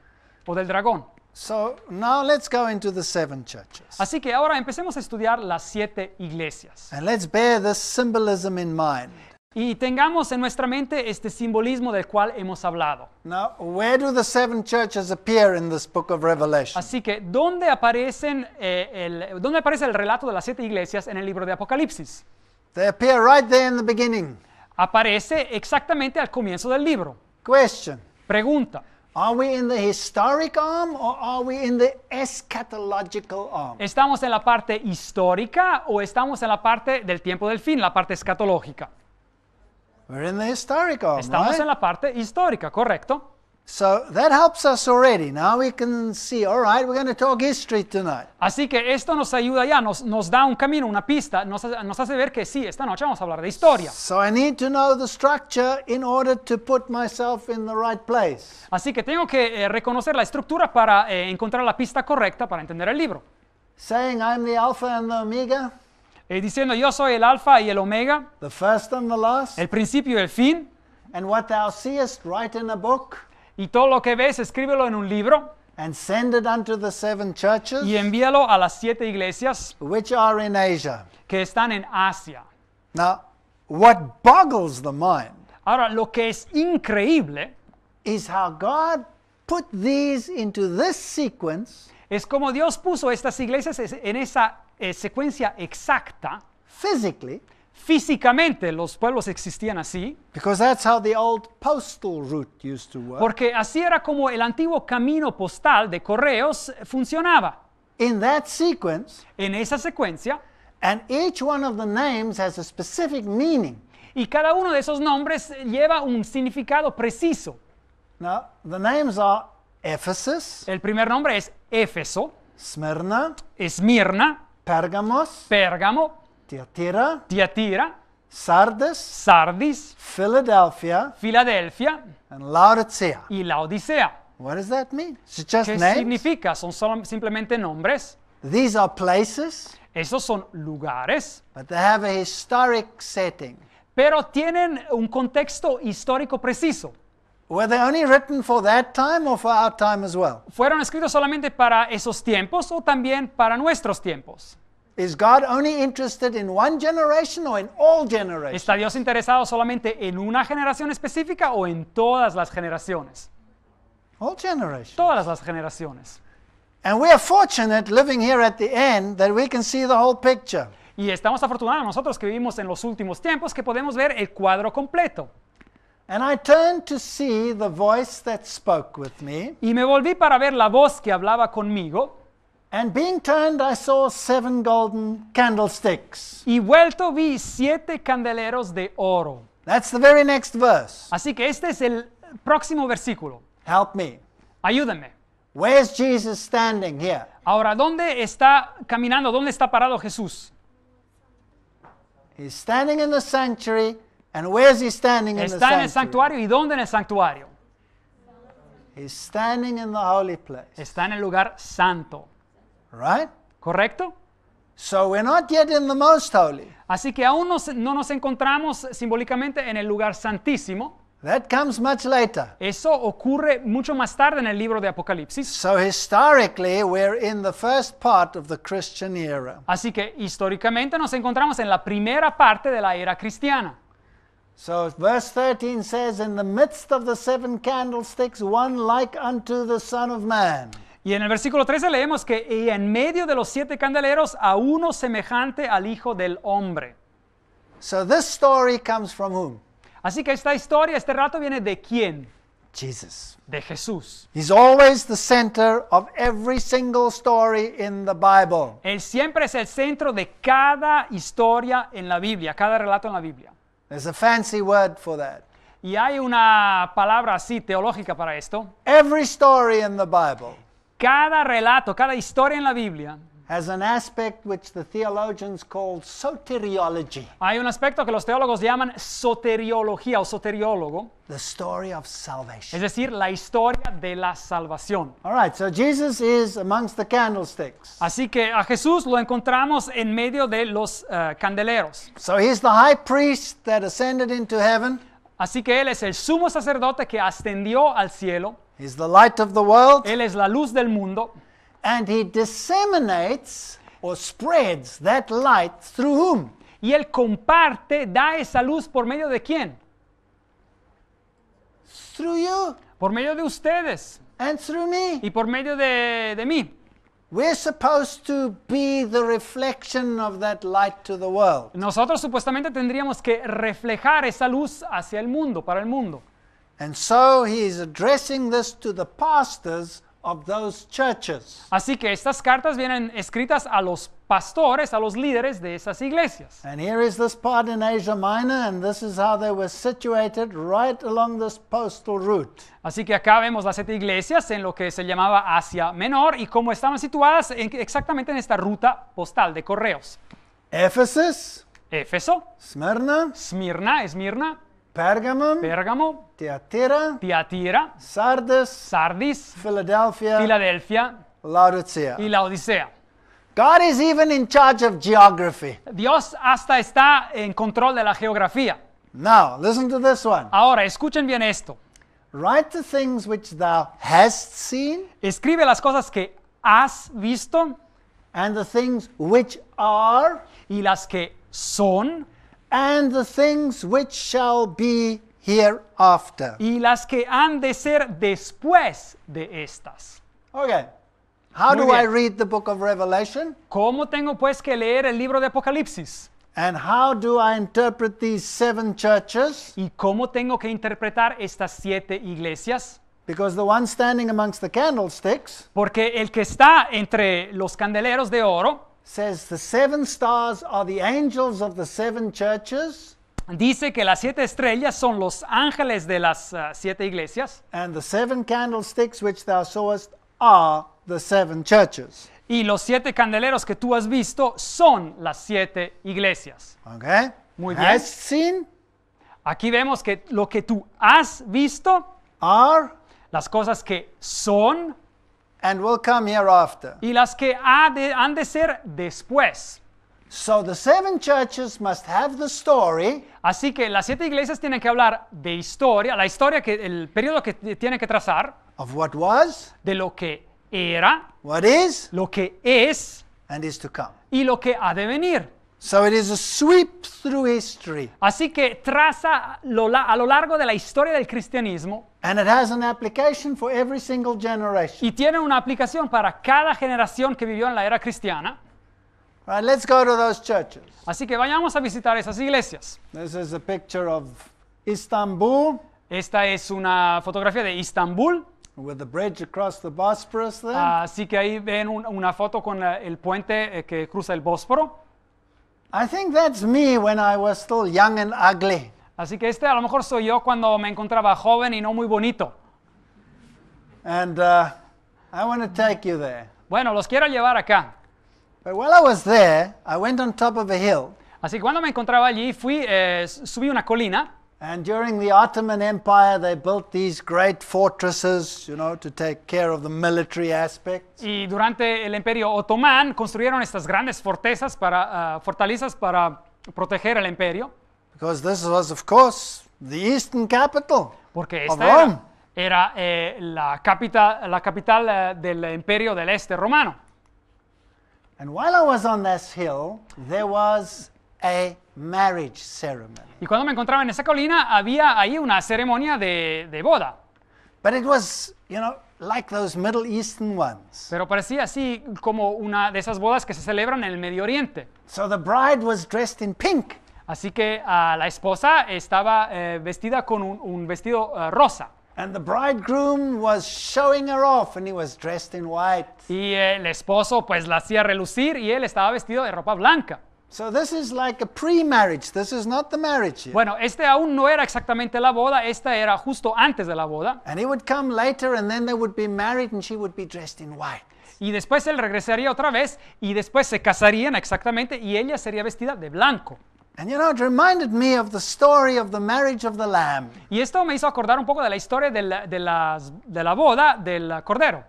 o del dragón? So now let's go into the 7 churches. Así que ahora empecemos a estudiar las 7 iglesias. And let's bear this symbolism in mind. Y tengamos en nuestra mente este simbolismo del cual hemos hablado. Now, where do the 7 churches appear in this book of Revelation? Así que, ¿dónde aparece el relato de las 7 iglesias en el libro de Apocalipsis? They appear right there in the beginning. Aparece exactamente al comienzo del libro. Question. Pregunta. Are we in the historic arm or are we in the eschatological arm? ¿Estamos en la parte histórica o estamos en la parte del tiempo del fin, la parte escatológica? We're in the historic arm, Estamos right? en la parte histórica, ¿correcto? So that helps us already. Now we can see, all right, we're going to talk history tonight. Así que esto nos ayuda ya, nos da un camino, una pista, nos hace ver que sí, esta noche vamos a hablar de historia. So I need to know the structure in order to put myself in the right place. Así que tengo que reconocer la estructura para encontrar la pista correcta para entender el libro. Saying I'm the Alpha and the Omega, diciendo, yo soy el alfa y el omega, the first and the last. el principio y el fin, And what thou seest, write in a book, y todo lo que ves, escríbelo en un libro and send it unto the 7 churches y envíalo a las 7 iglesias which are in Asia. que están en Asia. Now, what boggles the mind Ahora, lo que es increíble is how God put these into this sequence es como Dios puso estas iglesias en esa secuencia exacta. physically, Físicamente los pueblos existían así, because that's how the old postal route used to work. porque así era como el antiguo camino postal de correos funcionaba. In that sequence, En esa secuencia, and each one of the names has a specific meaning. y cada uno de esos nombres lleva un significado preciso. Now, the names are Ephesus, El primer nombre es Éfeso, Smyrna, Esmirna, Pergamos, Pérgamo, Thyatira, Tiatira, Sardis, Sardis, Philadelphia, Filadelfia and Laodicea. y Laodicea. What does that mean? It's just ¿Qué names. significa? Son simplemente nombres. These are places, Esos son lugares, but they have a historic setting. pero tienen un contexto histórico preciso. Were they only written for that time or for our time as well? ¿Fueron escritos solamente para esos tiempos o también para nuestros tiempos? Is God only interested in one generation or in all generations? ¿Está Dios interesado solamente en una generación específica o en todas las generaciones? All generations. Todas las generaciones. And we are fortunate living here at the end that we can see the whole picture. Y estamos afortunados nosotros que vivimos en los últimos tiempos que podemos ver el cuadro completo. And I turned to see the voice that spoke with me. Y me volví para ver la voz que hablaba conmigo. And being turned, I saw 7 golden candlesticks. Y vuelto vi 7 candeleros de oro. That's the very next verse. Así que este es el próximo versículo. Help me. Ayúdenme. Where's Jesus standing here? Ahora, ¿dónde está caminando? ¿Dónde está parado Jesús? He's standing in the sanctuary. And where's he standing in the Está en sanctuary? el santuario. ¿Y dónde en el santuario? He's standing in the holy place. Está en el lugar santo. Right? ¿Correcto? So we're not yet in the most holy. Así que aún no nos encontramos simbólicamente en el lugar santísimo. That comes much later. Eso ocurre mucho más tarde en el libro de Apocalipsis. So historically, we're in the first part of the Christian era. Así que históricamente nos encontramos en la primera parte de la era cristiana. So verse 13 says, in the midst of the 7 candlesticks, one like unto the Son of Man. Y en el versículo 13 leemos que y en medio de los 7 candeleros a uno semejante al Hijo del Hombre. So this story comes from whom? Así que esta historia, este relato viene de quién? Jesus. De Jesús. He's always the center of every single story in the Bible. Él siempre es el centro de cada historia en la Biblia, cada relato en la Biblia. There's a fancy word for that. Y hay una palabra así teológica para esto. Every story in the Bible Cada relato, cada historia en la Biblia, has an aspect which the theologians call soteriology, hay un aspecto que los teólogos llaman soteriología o soteriólogo, the story of es salvation. decir, la historia de la salvación. All right, so Jesus is amongst the candlesticks. Así que a Jesús lo encontramos en medio de los candeleros. So he's the high priest that ascended into heaven. Así que Él es el sumo sacerdote que ascendió al cielo. He's the light of the world. Él es la luz del mundo. And he disseminates or spreads that light through whom? Y Él comparte, da esa luz por medio de quién? Through you Por medio de ustedes and through me. y por medio de mí. We're supposed to be the reflection of that light to the world. Nosotros supuestamente tendríamos que reflejar esa luz hacia el mundo, para el mundo. And so he is addressing this to the pastors of those churches. Así que estas cartas vienen escritas a los pastores, a los líderes de esas iglesias. And here is this part in Asia Minor, and this is how they were situated right along this postal route. Así que acá vemos las 7 iglesias en lo que se llamaba Asia Menor y cómo estaban situadas exactamente en esta ruta postal de correos. Ephesus, Éfeso, Smyrna, Esmirna, Pergamum, Pérgamo, Thyatira, Tiatira, Sardis, Sardis, Philadelphia, Filadelfia Laodicea. y Laodicea. God is even in charge of geography. Dios hasta está en control de la geografía. Now, listen to this one. Ahora, escuchen bien esto. Write the things which thou hast seen, Escribe las cosas que has visto and the things which are, y las que son and the things which shall be hereafter. y las que han de ser después de estas. Okay. How Muy do I bien. read the book of Revelation? ¿Cómo tengo pues que leer el libro de Apocalipsis? And how do I interpret these 7 churches? ¿Y cómo tengo que interpretar estas 7 iglesias? Because the one standing amongst the candlesticks Porque el que está entre los candeleros de oro says the 7 stars are the angels of the 7 churches, dice que las 7 estrellas son los ángeles de las 7 iglesias and the 7 candlesticks which thou sawest are the 7 churches. y los 7 candeleros que tú has visto son las 7 iglesias. Okay? Muy bien. Hast seen, Aquí vemos que lo que tú has visto, are, las cosas que son and will come hereafter. y las que han de ser después. So the 7 churches must have the story Así que las 7 iglesias tienen que hablar de historia, la historia que el periodo que tienen que trazar, of what was, de lo que era, what is, lo que es and is to come. y lo que ha de venir. So it is a sweep through history, Así que traza a lo largo de la historia del cristianismo and it has an application for every single generation. y tiene una aplicación para cada generación que vivió en la era cristiana. Right, let's go to those churches. Así que vayamos a visitar esas iglesias. This is a picture of Istanbul Esta es una fotografía de Istambul. with the bridge across the Bosporus there. Así que ahí ven una foto con el puente que cruza el Bósforo. I think that's me when I was still young and ugly. Así que a lo mejor soy yo cuando me encontraba joven y no muy bonito. And I want to take you there. Bueno, los quiero llevar acá. But while I was there, I went on top of a hill. Así que cuando me encontraba allí, subí una colina. And during the Ottoman Empire, they built these great fortresses, to take care of the military aspects. Y durante el Imperio Otomán construyeron estas grandes fortalezas para proteger el imperio. Because this was, of course, the eastern capital Porque of esta Rome. era la capital del imperio del este romano. And while I was on this hill, there was a marriage ceremony. Y cuando me encontraba en esa colina, había ahí una ceremonia de boda. But it was, like those Middle Eastern ones. Pero parecía así como una de esas bodas que se celebran en el Medio Oriente. So the bride was dressed in pink. Así que la esposa estaba vestida con un vestido rosa. And the bridegroom was showing her off, and he was dressed in white. Y el esposo pues la hacía relucir y él estaba vestido de ropa blanca. So this is like a pre-marriage. This is not the marriage yet. Bueno, aún no era exactamente la boda, esta era justo antes de la boda. And he would come later, and then they would be married, and she would be dressed in white. Y después él regresaría otra vez y después se casarían exactamente y ella sería vestida de blanco. And it reminded me of the story of the marriage of the Lamb. Y esto me hizo acordar un poco de la historia de la boda del Cordero.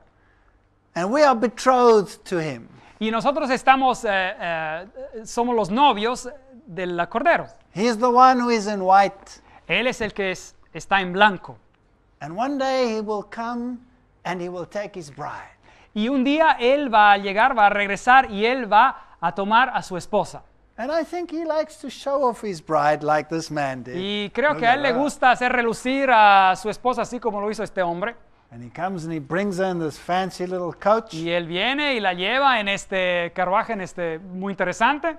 And we are betrothed to him. Y nosotros somos los novios del Cordero. He is the one who is in white. Él es el que está en blanco. And one day he will come and he will take his bride. Y un día él va a llegar, va a regresar y él va a tomar a su esposa. And I think he likes to show off his bride like this man did. Y creo que a él le gusta hacer relucir a su esposa así como lo hizo este hombre. And he comes and he brings her in this fancy little coach. Y él viene y la lleva en este carruaje, muy interesante.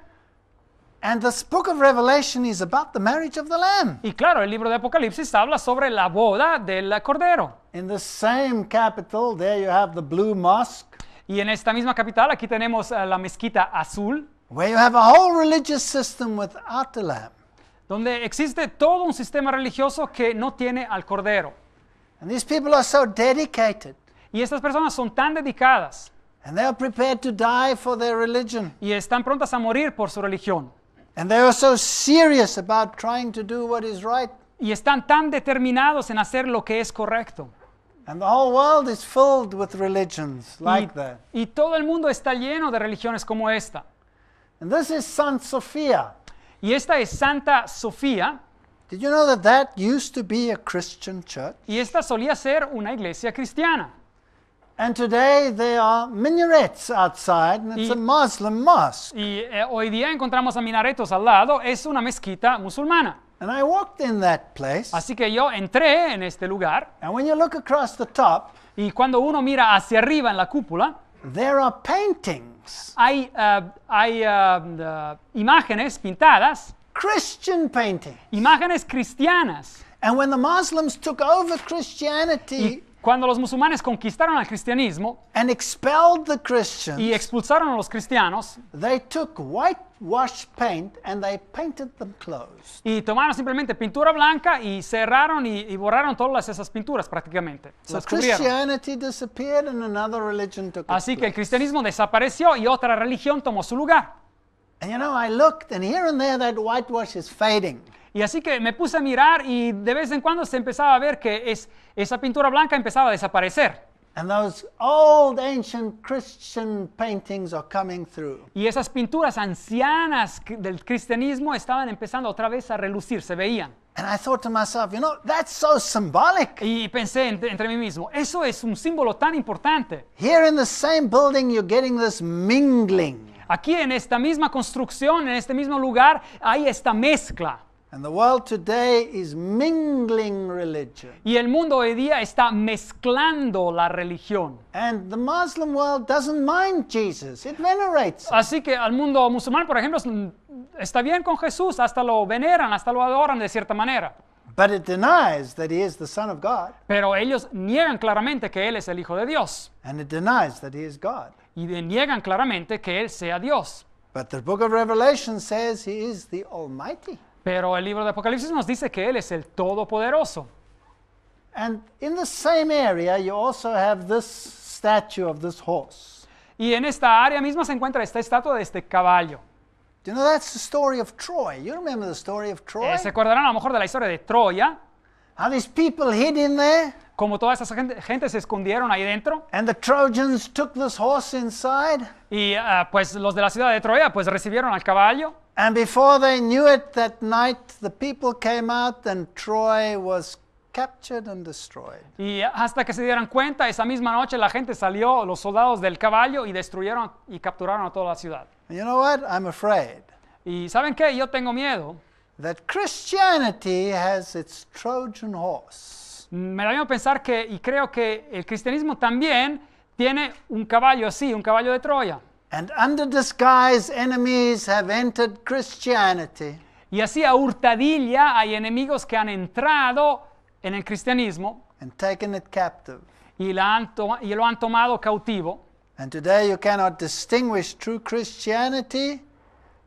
And this book of Revelation is about the marriage of the Lamb. Y claro, el libro de Apocalipsis habla sobre la boda del Cordero. In the same capital, there you have the Blue Mosque, Y en esta misma capital, aquí tenemos la mezquita azul, where you have a whole religious system without the Lamb. donde existe todo un sistema religioso que no tiene al Cordero. And these people are so dedicated, Y estas personas son tan dedicadas and they are prepared to die for their religion. y están prontas a morir por su religión. And they are so serious about trying to do what is right. Y están tan determinados en hacer lo que es correcto. And the whole world is filled with religions like that. Y todo el mundo está lleno de religiones como esta. And this is Saint Sophia. Y esta es Santa Sofía, Did you know that that used to be a Christian church? y esta solía ser una iglesia cristiana. And today there are minarets outside, and it's Y- a Muslim mosque. Y hoy día encontramos a minaretos al lado, es una mezquita musulmana. And I walked in that place, Así que yo entré en este lugar and when you look across the top, y cuando uno mira hacia arriba en la cúpula, there are paintings, hay imágenes pintadas, Christian paintings. imágenes cristianas. And when the Muslims took over Y Christianity cuando los musulmanes conquistaron al cristianismo and expelled the y Christians, expulsaron a los cristianos they took whitewash paint and they painted them closed. y tomaron simplemente pintura blanca y cerraron y borraron todas esas pinturas prácticamente. So Las cubrieron. Christianity disappeared and another religion took its Así que el place. cristianismo desapareció y otra religión tomó su lugar. And you know, I looked and here and there that whitewash is fading. Y así que me puse a mirar y de vez en cuando se empezaba a ver que esa pintura blanca empezaba a desaparecer. And those old ancient Christian paintings are coming through. Y esas pinturas ancianas del cristianismo estaban empezando otra vez a relucir, se veían. And I thought to myself, you know, that's so symbolic. Y pensé entre mí mismo, eso es un símbolo tan importante. Here in the same building, you're getting this mingling. Aquí en esta misma construcción, en este mismo lugar, hay esta mezcla. And the world today is mingling religion. Y el mundo hoy día está mezclando la religión. And the Muslim world doesn't mind Jesus, it venerates him. Así que al mundo musulmán, por ejemplo, está bien con Jesús, hasta lo veneran, hasta lo adoran de cierta manera. But it denies that he is the Son of God, Pero ellos niegan claramente que Él es el Hijo de Dios. and it denies that he is God. Y niegan claramente que Él sea Dios. But the book of Revelation says he is the Almighty. Pero el libro de Apocalipsis nos dice que Él es el Todopoderoso. And in the same area, you also have this statue of this horse. Y en esta área misma se encuentra esta estatua de este caballo. Do you know that's the story of Troy? You remember the story of Troy? Se acordarán a lo mejor de la historia de Troya, How these people hid in there, como toda esa gente se escondieron ahí dentro. and the Trojans took this horse inside. Y pues los de la ciudad de Troya pues recibieron al caballo. And before they knew it, that night, the people came out and Troy was captured and destroyed. Y hasta que se dieran cuenta, esa misma noche la gente salió, los soldados del caballo, y destruyeron y capturaron a toda la ciudad. And you know what? I'm afraid Y ¿saben qué? Yo tengo miedo. that Christianity has its Trojan horse. Me da miedo pensar que, y creo que el cristianismo también tiene un caballo así, un caballo de Troya. And under disguise, enemies have entered Christianity. Y así a hurtadilla hay enemigos que han entrado en el cristianismo And taken it captive. y lo han tomado cautivo. And today you cannot distinguish true Christianity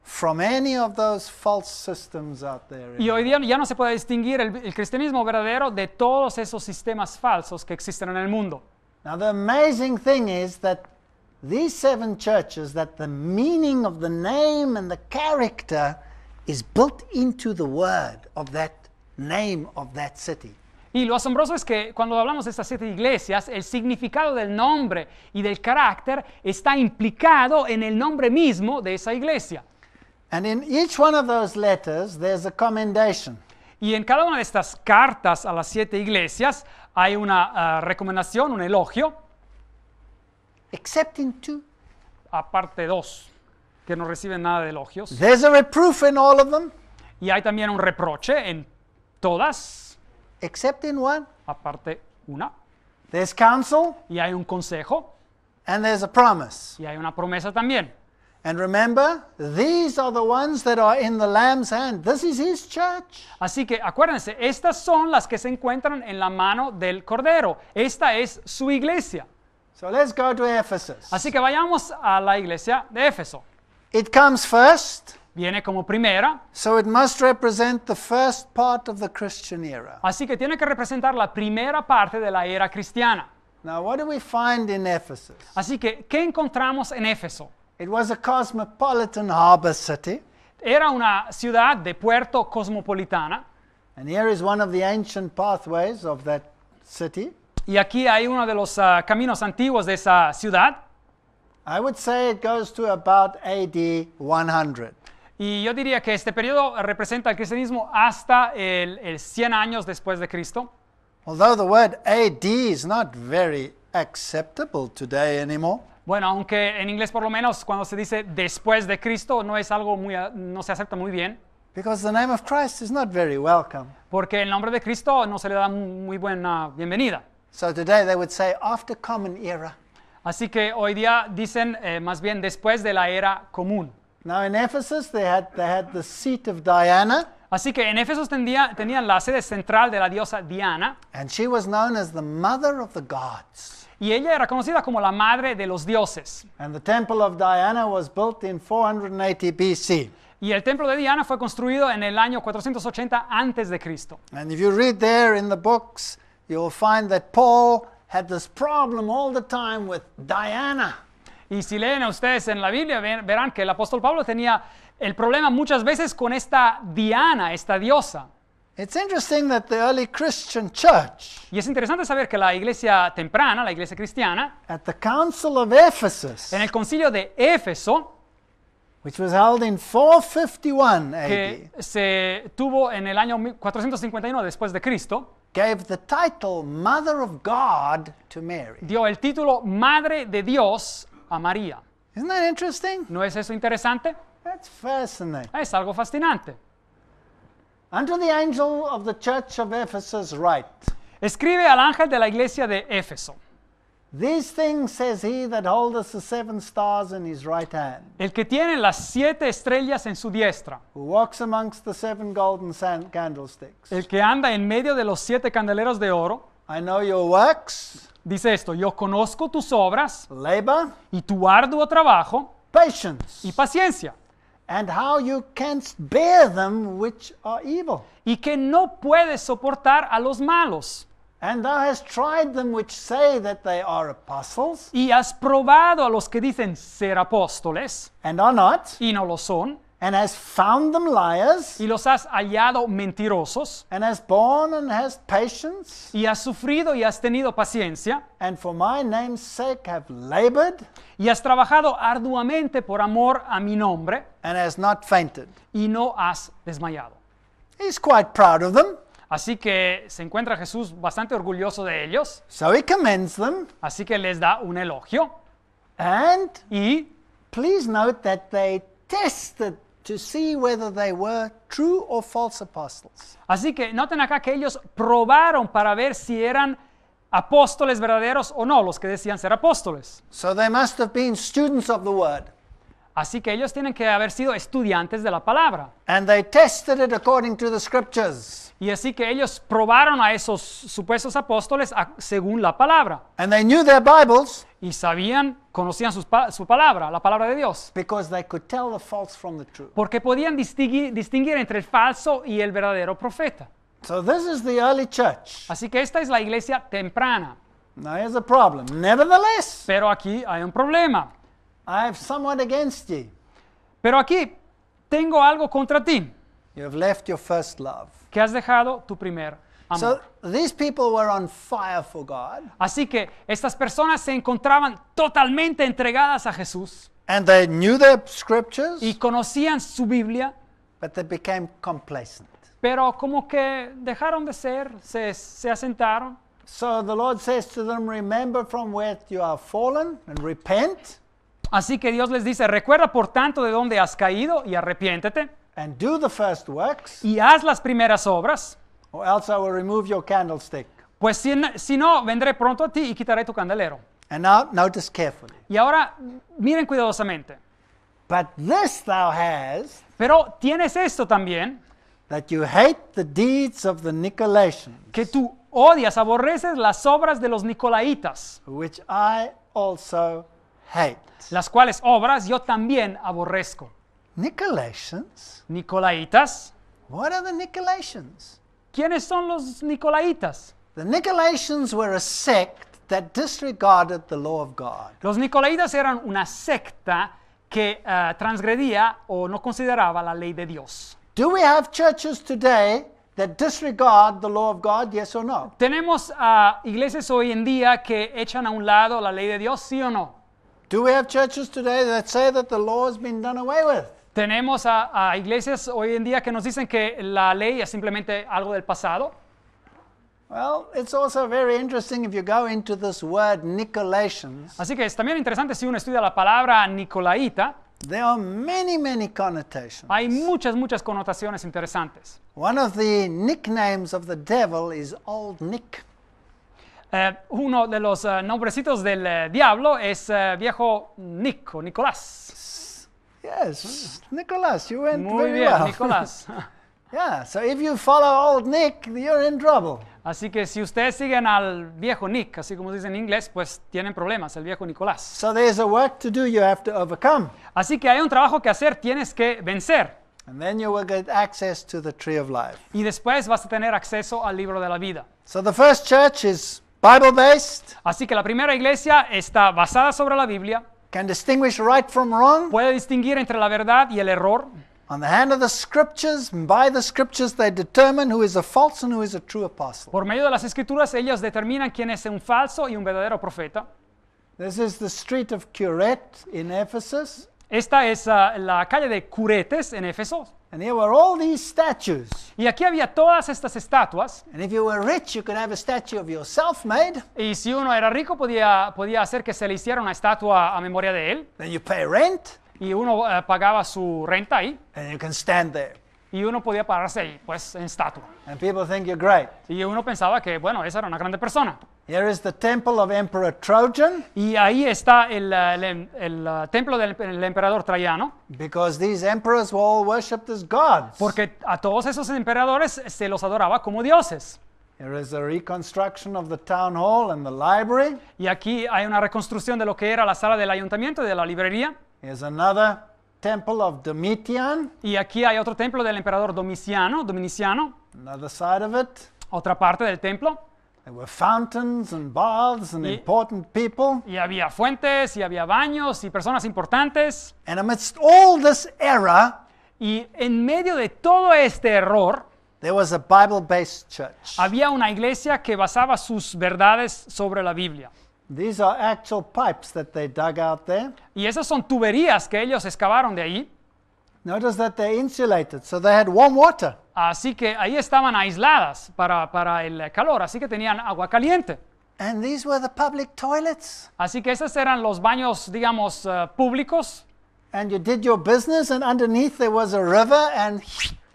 from any of those false systems out there. Y hoy día ya no se puede distinguir el cristianismo verdadero de todos esos sistemas falsos que existen en el mundo. Now the amazing thing is that these 7 churches, that the meaning of the name and the character is built into the word of that name of that city. Y lo asombroso es que cuando hablamos de estas 7 iglesias, el significado del nombre y del carácter está implicado en el nombre mismo de esa iglesia. And in each one of those letters, there's a commendation. Y en cada una de estas cartas a las 7 iglesias hay una recomendación, un elogio, Except in 2. aparte 2, que no reciben nada de elogios. There's a reproof in all of them, Y hay también un reproche en todas, except in 1. aparte una. There's counsel, Y hay un consejo and there's a promise. y hay una promesa también. And remember, these are the ones that are in the Lamb's hand. This is his church. Así que acuérdense, estas son las que se encuentran en la mano del Cordero. Esta es su iglesia. So let's go to Ephesus. Así que vayamos a la iglesia de Éfeso. It comes first, Viene como primera, so it must represent the first part of the Christian era. así que tiene que representar la primera parte de la era cristiana. Now, what do we find in Ephesus? Así que, ¿qué encontramos en Éfeso? It was a cosmopolitan harbor city, Era una ciudad de puerto cosmopolitana. and here is one of the ancient pathways of that city. Y aquí hay uno de los caminos antiguos de esa ciudad. I would say it goes to about AD 100. Y yo diría que este periodo representa el cristianismo hasta el 100 años después de Cristo. Although the word AD is not very acceptable today anymore. Bueno, aunque en inglés por lo menos cuando se dice después de Cristo no es algo no se acepta muy bien, Because the name of Christ is not very welcome. porque el nombre de Cristo no se le da muy buena bienvenida. So today they would say after common era. Así que hoy día dicen más bien después de la era común. Now in Ephesus they had the seat of Diana, Así que en Éfeso tenían la sede central de la diosa Diana, and she was known as the mother of the gods. y ella era conocida como la madre de los dioses. And the temple of Diana was built in 480 BC. Y el templo de Diana fue construido en el año 480 antes de Cristo. And if you read there in the books, you'll find that Paul had this problem all the time with Diana. Y si leen ustedes en la Biblia, verán que el apóstol Pablo tenía el problema muchas veces con esta Diana, esta diosa. It's interesting that the early Christian church Y es interesante saber que la iglesia temprana, la iglesia cristiana, at the Council of Ephesus, en el concilio de Éfeso, which was held in 451 AD, que se tuvo en el año 451 después de Cristo, gave the title Mother of God to Mary. dio el título Madre de Dios a María. Isn't that interesting? ¿No es eso interesante? That's fascinating. Es algo fascinante. Unto the angel of the church of Ephesus write, Escribe al ángel de la iglesia de Éfeso: These things says he that holdeth the 7 stars in his right hand, el que tiene las 7 estrellas en su diestra, who walks amongst the 7 golden candlesticks. el que anda en medio de los 7 candeleros de oro, I know your works, dice esto: yo conozco tus obras labor, y tu arduo trabajo patience, y paciencia, and how you canst bear them which are evil. y que no puedes soportar a los malos, And thou hast tried them which say that they are apostles, y has probado a los que dicen ser apóstoles and are not, y no lo son, and hast found them liars, y los has hallado mentirosos, and hast borne and hast patience, y has sufrido y has tenido paciencia, and for my name's sake have labored, y has trabajado arduamente por amor a mi nombre, and hast not fainted. y no has desmayado. He's quite proud of them, Así que se encuentra Jesús bastante orgulloso de ellos, so he commends them. así que les da un elogio, And y please note that they tested to see whether they were true or false apostles. así que noten acá que ellos probaron para ver si eran apóstoles verdaderos o no, los que decían ser apóstoles. So they must have been students of the word. Así que ellos tienen que haber sido estudiantes de la palabra. And they tested it according to the scriptures. Y así que ellos probaron a esos supuestos apóstoles según la palabra. And they knew their Bibles Y conocían su palabra, la palabra de Dios. because they could tell the false from the true. Porque podían distinguir entre el falso y el verdadero profeta. So this is the early church. Así que esta es la iglesia temprana. Now here's a problem. Nevertheless, Pero aquí hay un problema. I have somewhat against ye. Pero aquí tengo algo contra ti, You have left your first love. que has dejado tu primer amor. So these people were on fire for God, Así que estas personas se encontraban totalmente entregadas a Jesús and they knew their scriptures, y conocían su Biblia, but they became complacent. pero como que dejaron de ser, se asentaron. So the Lord says to them, remember from where you are fallen and repent Así que Dios les dice: recuerda por tanto de dónde has caído y arrepiéntete and do the first works, y haz las primeras obras, or else I will remove your candlestick. pues si no, vendré pronto a ti y quitaré tu candelero. And now notice carefully. Y ahora miren cuidadosamente. But this thou hast, Pero tienes esto también, that you hate the deeds of the Nicolaitans, que tú odias, aborreces las obras de los Nicolaitas, which I also hate. las cuales obras yo también aborrezco. Nicolaitans? Nicolaitas, What are the Nicolaitans? ¿quiénes son los Nicolaitas? The Nicolaitans were a sect that disregarded the law of God. Los Nicolaitas eran una secta que transgredía o no consideraba la ley de Dios. Do we have churches today that disregard the law of God, yes or no? ¿Tenemos a iglesias hoy en día que echan a un lado la ley de Dios, sí o no? Do we have churches today that say that the law has been done away with? ¿Tenemos a iglesias hoy en día que nos dicen que la ley es simplemente algo del pasado? Well, it's also very interesting if you go into this word Nicolaitans. Así que es también interesante si uno estudia la palabra nicolaíta, There are many, many connotations. hay muchas connotaciones interesantes. One of the nicknames of the devil is Old Nick. Uno de los nombrecitos del diablo es viejo Nick o Nicolás. Yes, Nicholas, you went Muy very bien, well. Nicolás. Yeah, so if you follow Old Nick, you're in trouble. Así que si ustedes siguen al viejo Nick, así como se dice en inglés, pues tienen problemas, el viejo Nicolás. So there's a work to do you have to overcome. Así que hay un trabajo que hacer, tienes que vencer. And then you will get access to the tree of life. Y después vas a tener acceso al libro de la vida. So the first church is Bible-based, Así que la primera iglesia está basada sobre la Biblia, can distinguish right from wrong. puede distinguir entre la verdad y el error. On the hand of the scriptures, and by the scriptures they determine who is a false and who is a true apostle. Por medio de las escrituras ellos determinan quién es un falso y un verdadero profeta. This is the street of Curet in Ephesus. Esta es la calle de Curetes en Éfeso. And here were all these statues. Y aquí había todas estas estatuas. And if you were rich, you could have a statue of yourself made. Y si uno era rico podía hacer que se le hiciera una estatua a memoria de él. Then you pay rent, Y uno pagaba su renta ahí. and you can stand there. Y uno podía pararse ahí, pues en estatua. And people think you're great. Y uno pensaba que, bueno, esa era una grande persona. Here is the temple of Emperor Trajan, Y ahí está el templo del emperador Traiano. because these emperors were all worshipped as gods. Porque a todos esos emperadores se los adoraba como dioses. Here is a reconstruction of the town hall and the library. Y aquí hay una reconstrucción de lo que era la sala del ayuntamiento y de la librería. Here's another temple of Domitian, Y aquí hay otro templo del emperador Domiciano, another side of it. otra parte del templo. There were fountains and baths and Y- important people. Y había fuentes, y había baños, y personas importantes. And amidst all this error, Y en medio de todo este error, there was a Bible-based church. había una iglesia que basaba sus verdades sobre la Biblia. These are actual pipes that they dug out there. Y esas son tuberías que ellos excavaron de ahí. Notice that they're insulated, so they had warm water. Así que ahí estaban aisladas para el calor, así que tenían agua caliente. And these were the public toilets. Así que esos eran los baños, digamos, públicos. And you did your business, and underneath there was a river, and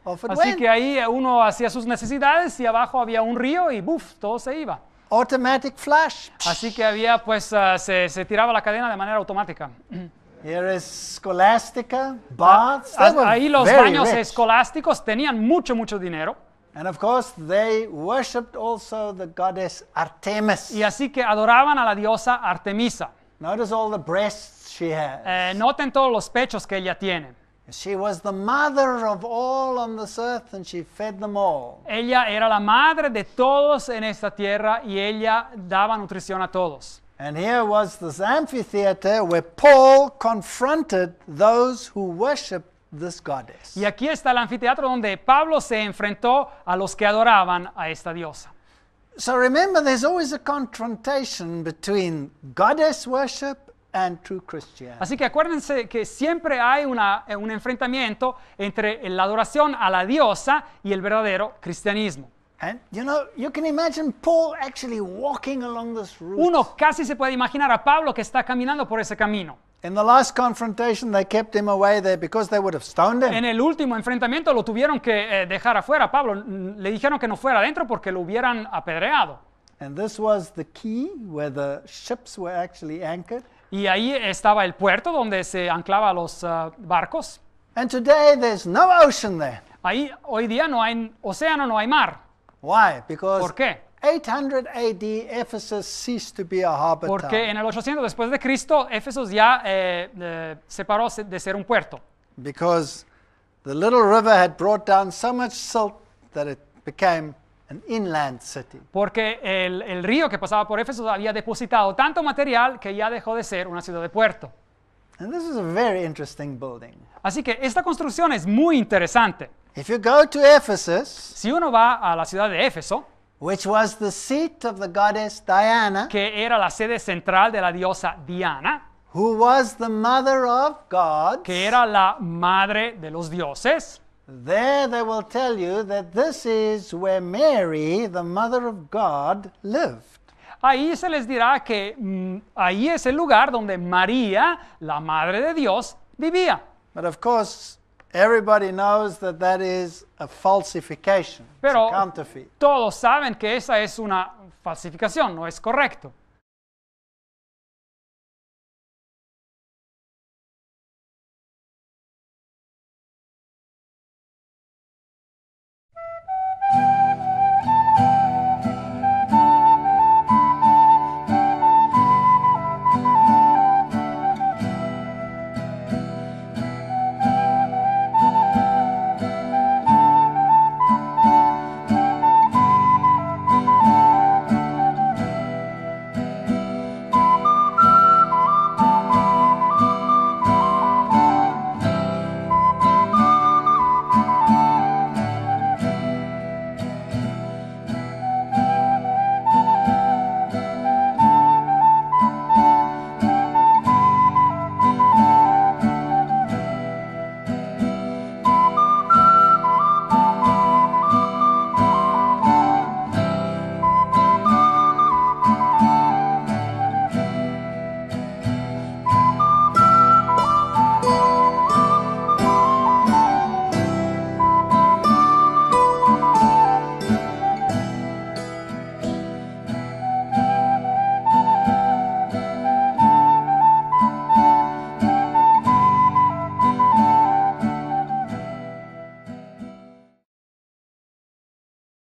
off it Así went. que ahí uno hacía sus necesidades y abajo había un río y ¡buf! Todo se iba. Automatic flush. Así que había, pues, se tiraba la cadena de manera automática. Here is Scholastica, baths. They were Ahí los very baños rich. escolásticos tenían mucho dinero. And of course, they worshipped also the goddess Artemis. Y así que adoraban a la diosa Artemisa. Notice all the breasts she has. Noten todos los pechos que ella tiene. She was the mother of all on this earth, and she fed them all. Ella era la madre de todos en esta tierra y ella daba nutrición a todos. And here was this amphitheater where Paul confronted those who worshiped this goddess. Y aquí está el anfiteatro donde Pablo se enfrentó a los que adoraban a esta diosa. So remember, there's always a confrontation between goddess worship and true Christianity. Así que acuérdense que siempre hay un enfrentamiento entre la adoración a la diosa y el verdadero cristianismo. And you know, you can imagine Paul actually walking along this route. Uno casi se puede imaginar a Pablo que está caminando por ese camino. In the last confrontation, they kept him away there because they would have stoned him. En el último enfrentamiento lo tuvieron que dejar afuera a Pablo. Le dijeron que no fuera adentro porque lo hubieran apedreado. And this was the key where the ships were actually anchored. Y ahí estaba el puerto donde se anclaban los barcos. And today, there's no ocean there. Ahí hoy día no hay océano, no hay mar. Why? Because ¿Por qué? 800 AD, Ephesus ceased to be a harbor Porque town. en el 800 después de Cristo, Éfeso ya se paró de ser un puerto. Because the little river had brought down so much silt that it became an inland city. Porque el río que pasaba por Éfeso había depositado tanto material que ya dejó de ser una ciudad de puerto. And this is a very interesting building. Así que esta construcción es muy interesante. If you go to Ephesus, Si uno va a la ciudad de Éfeso, which was the seat of the goddess Diana, que era la sede central de la diosa Diana, who was the mother of gods, que era la madre de los dioses, there they will tell you that this is where Mary, the mother of God, lived. ahí se les dirá que ahí es el lugar donde María, la madre de Dios, vivía. But of course, everybody knows that that is a falsification, it's Pero a counterfeit. todos saben que esa es una falsificación, no es correcto.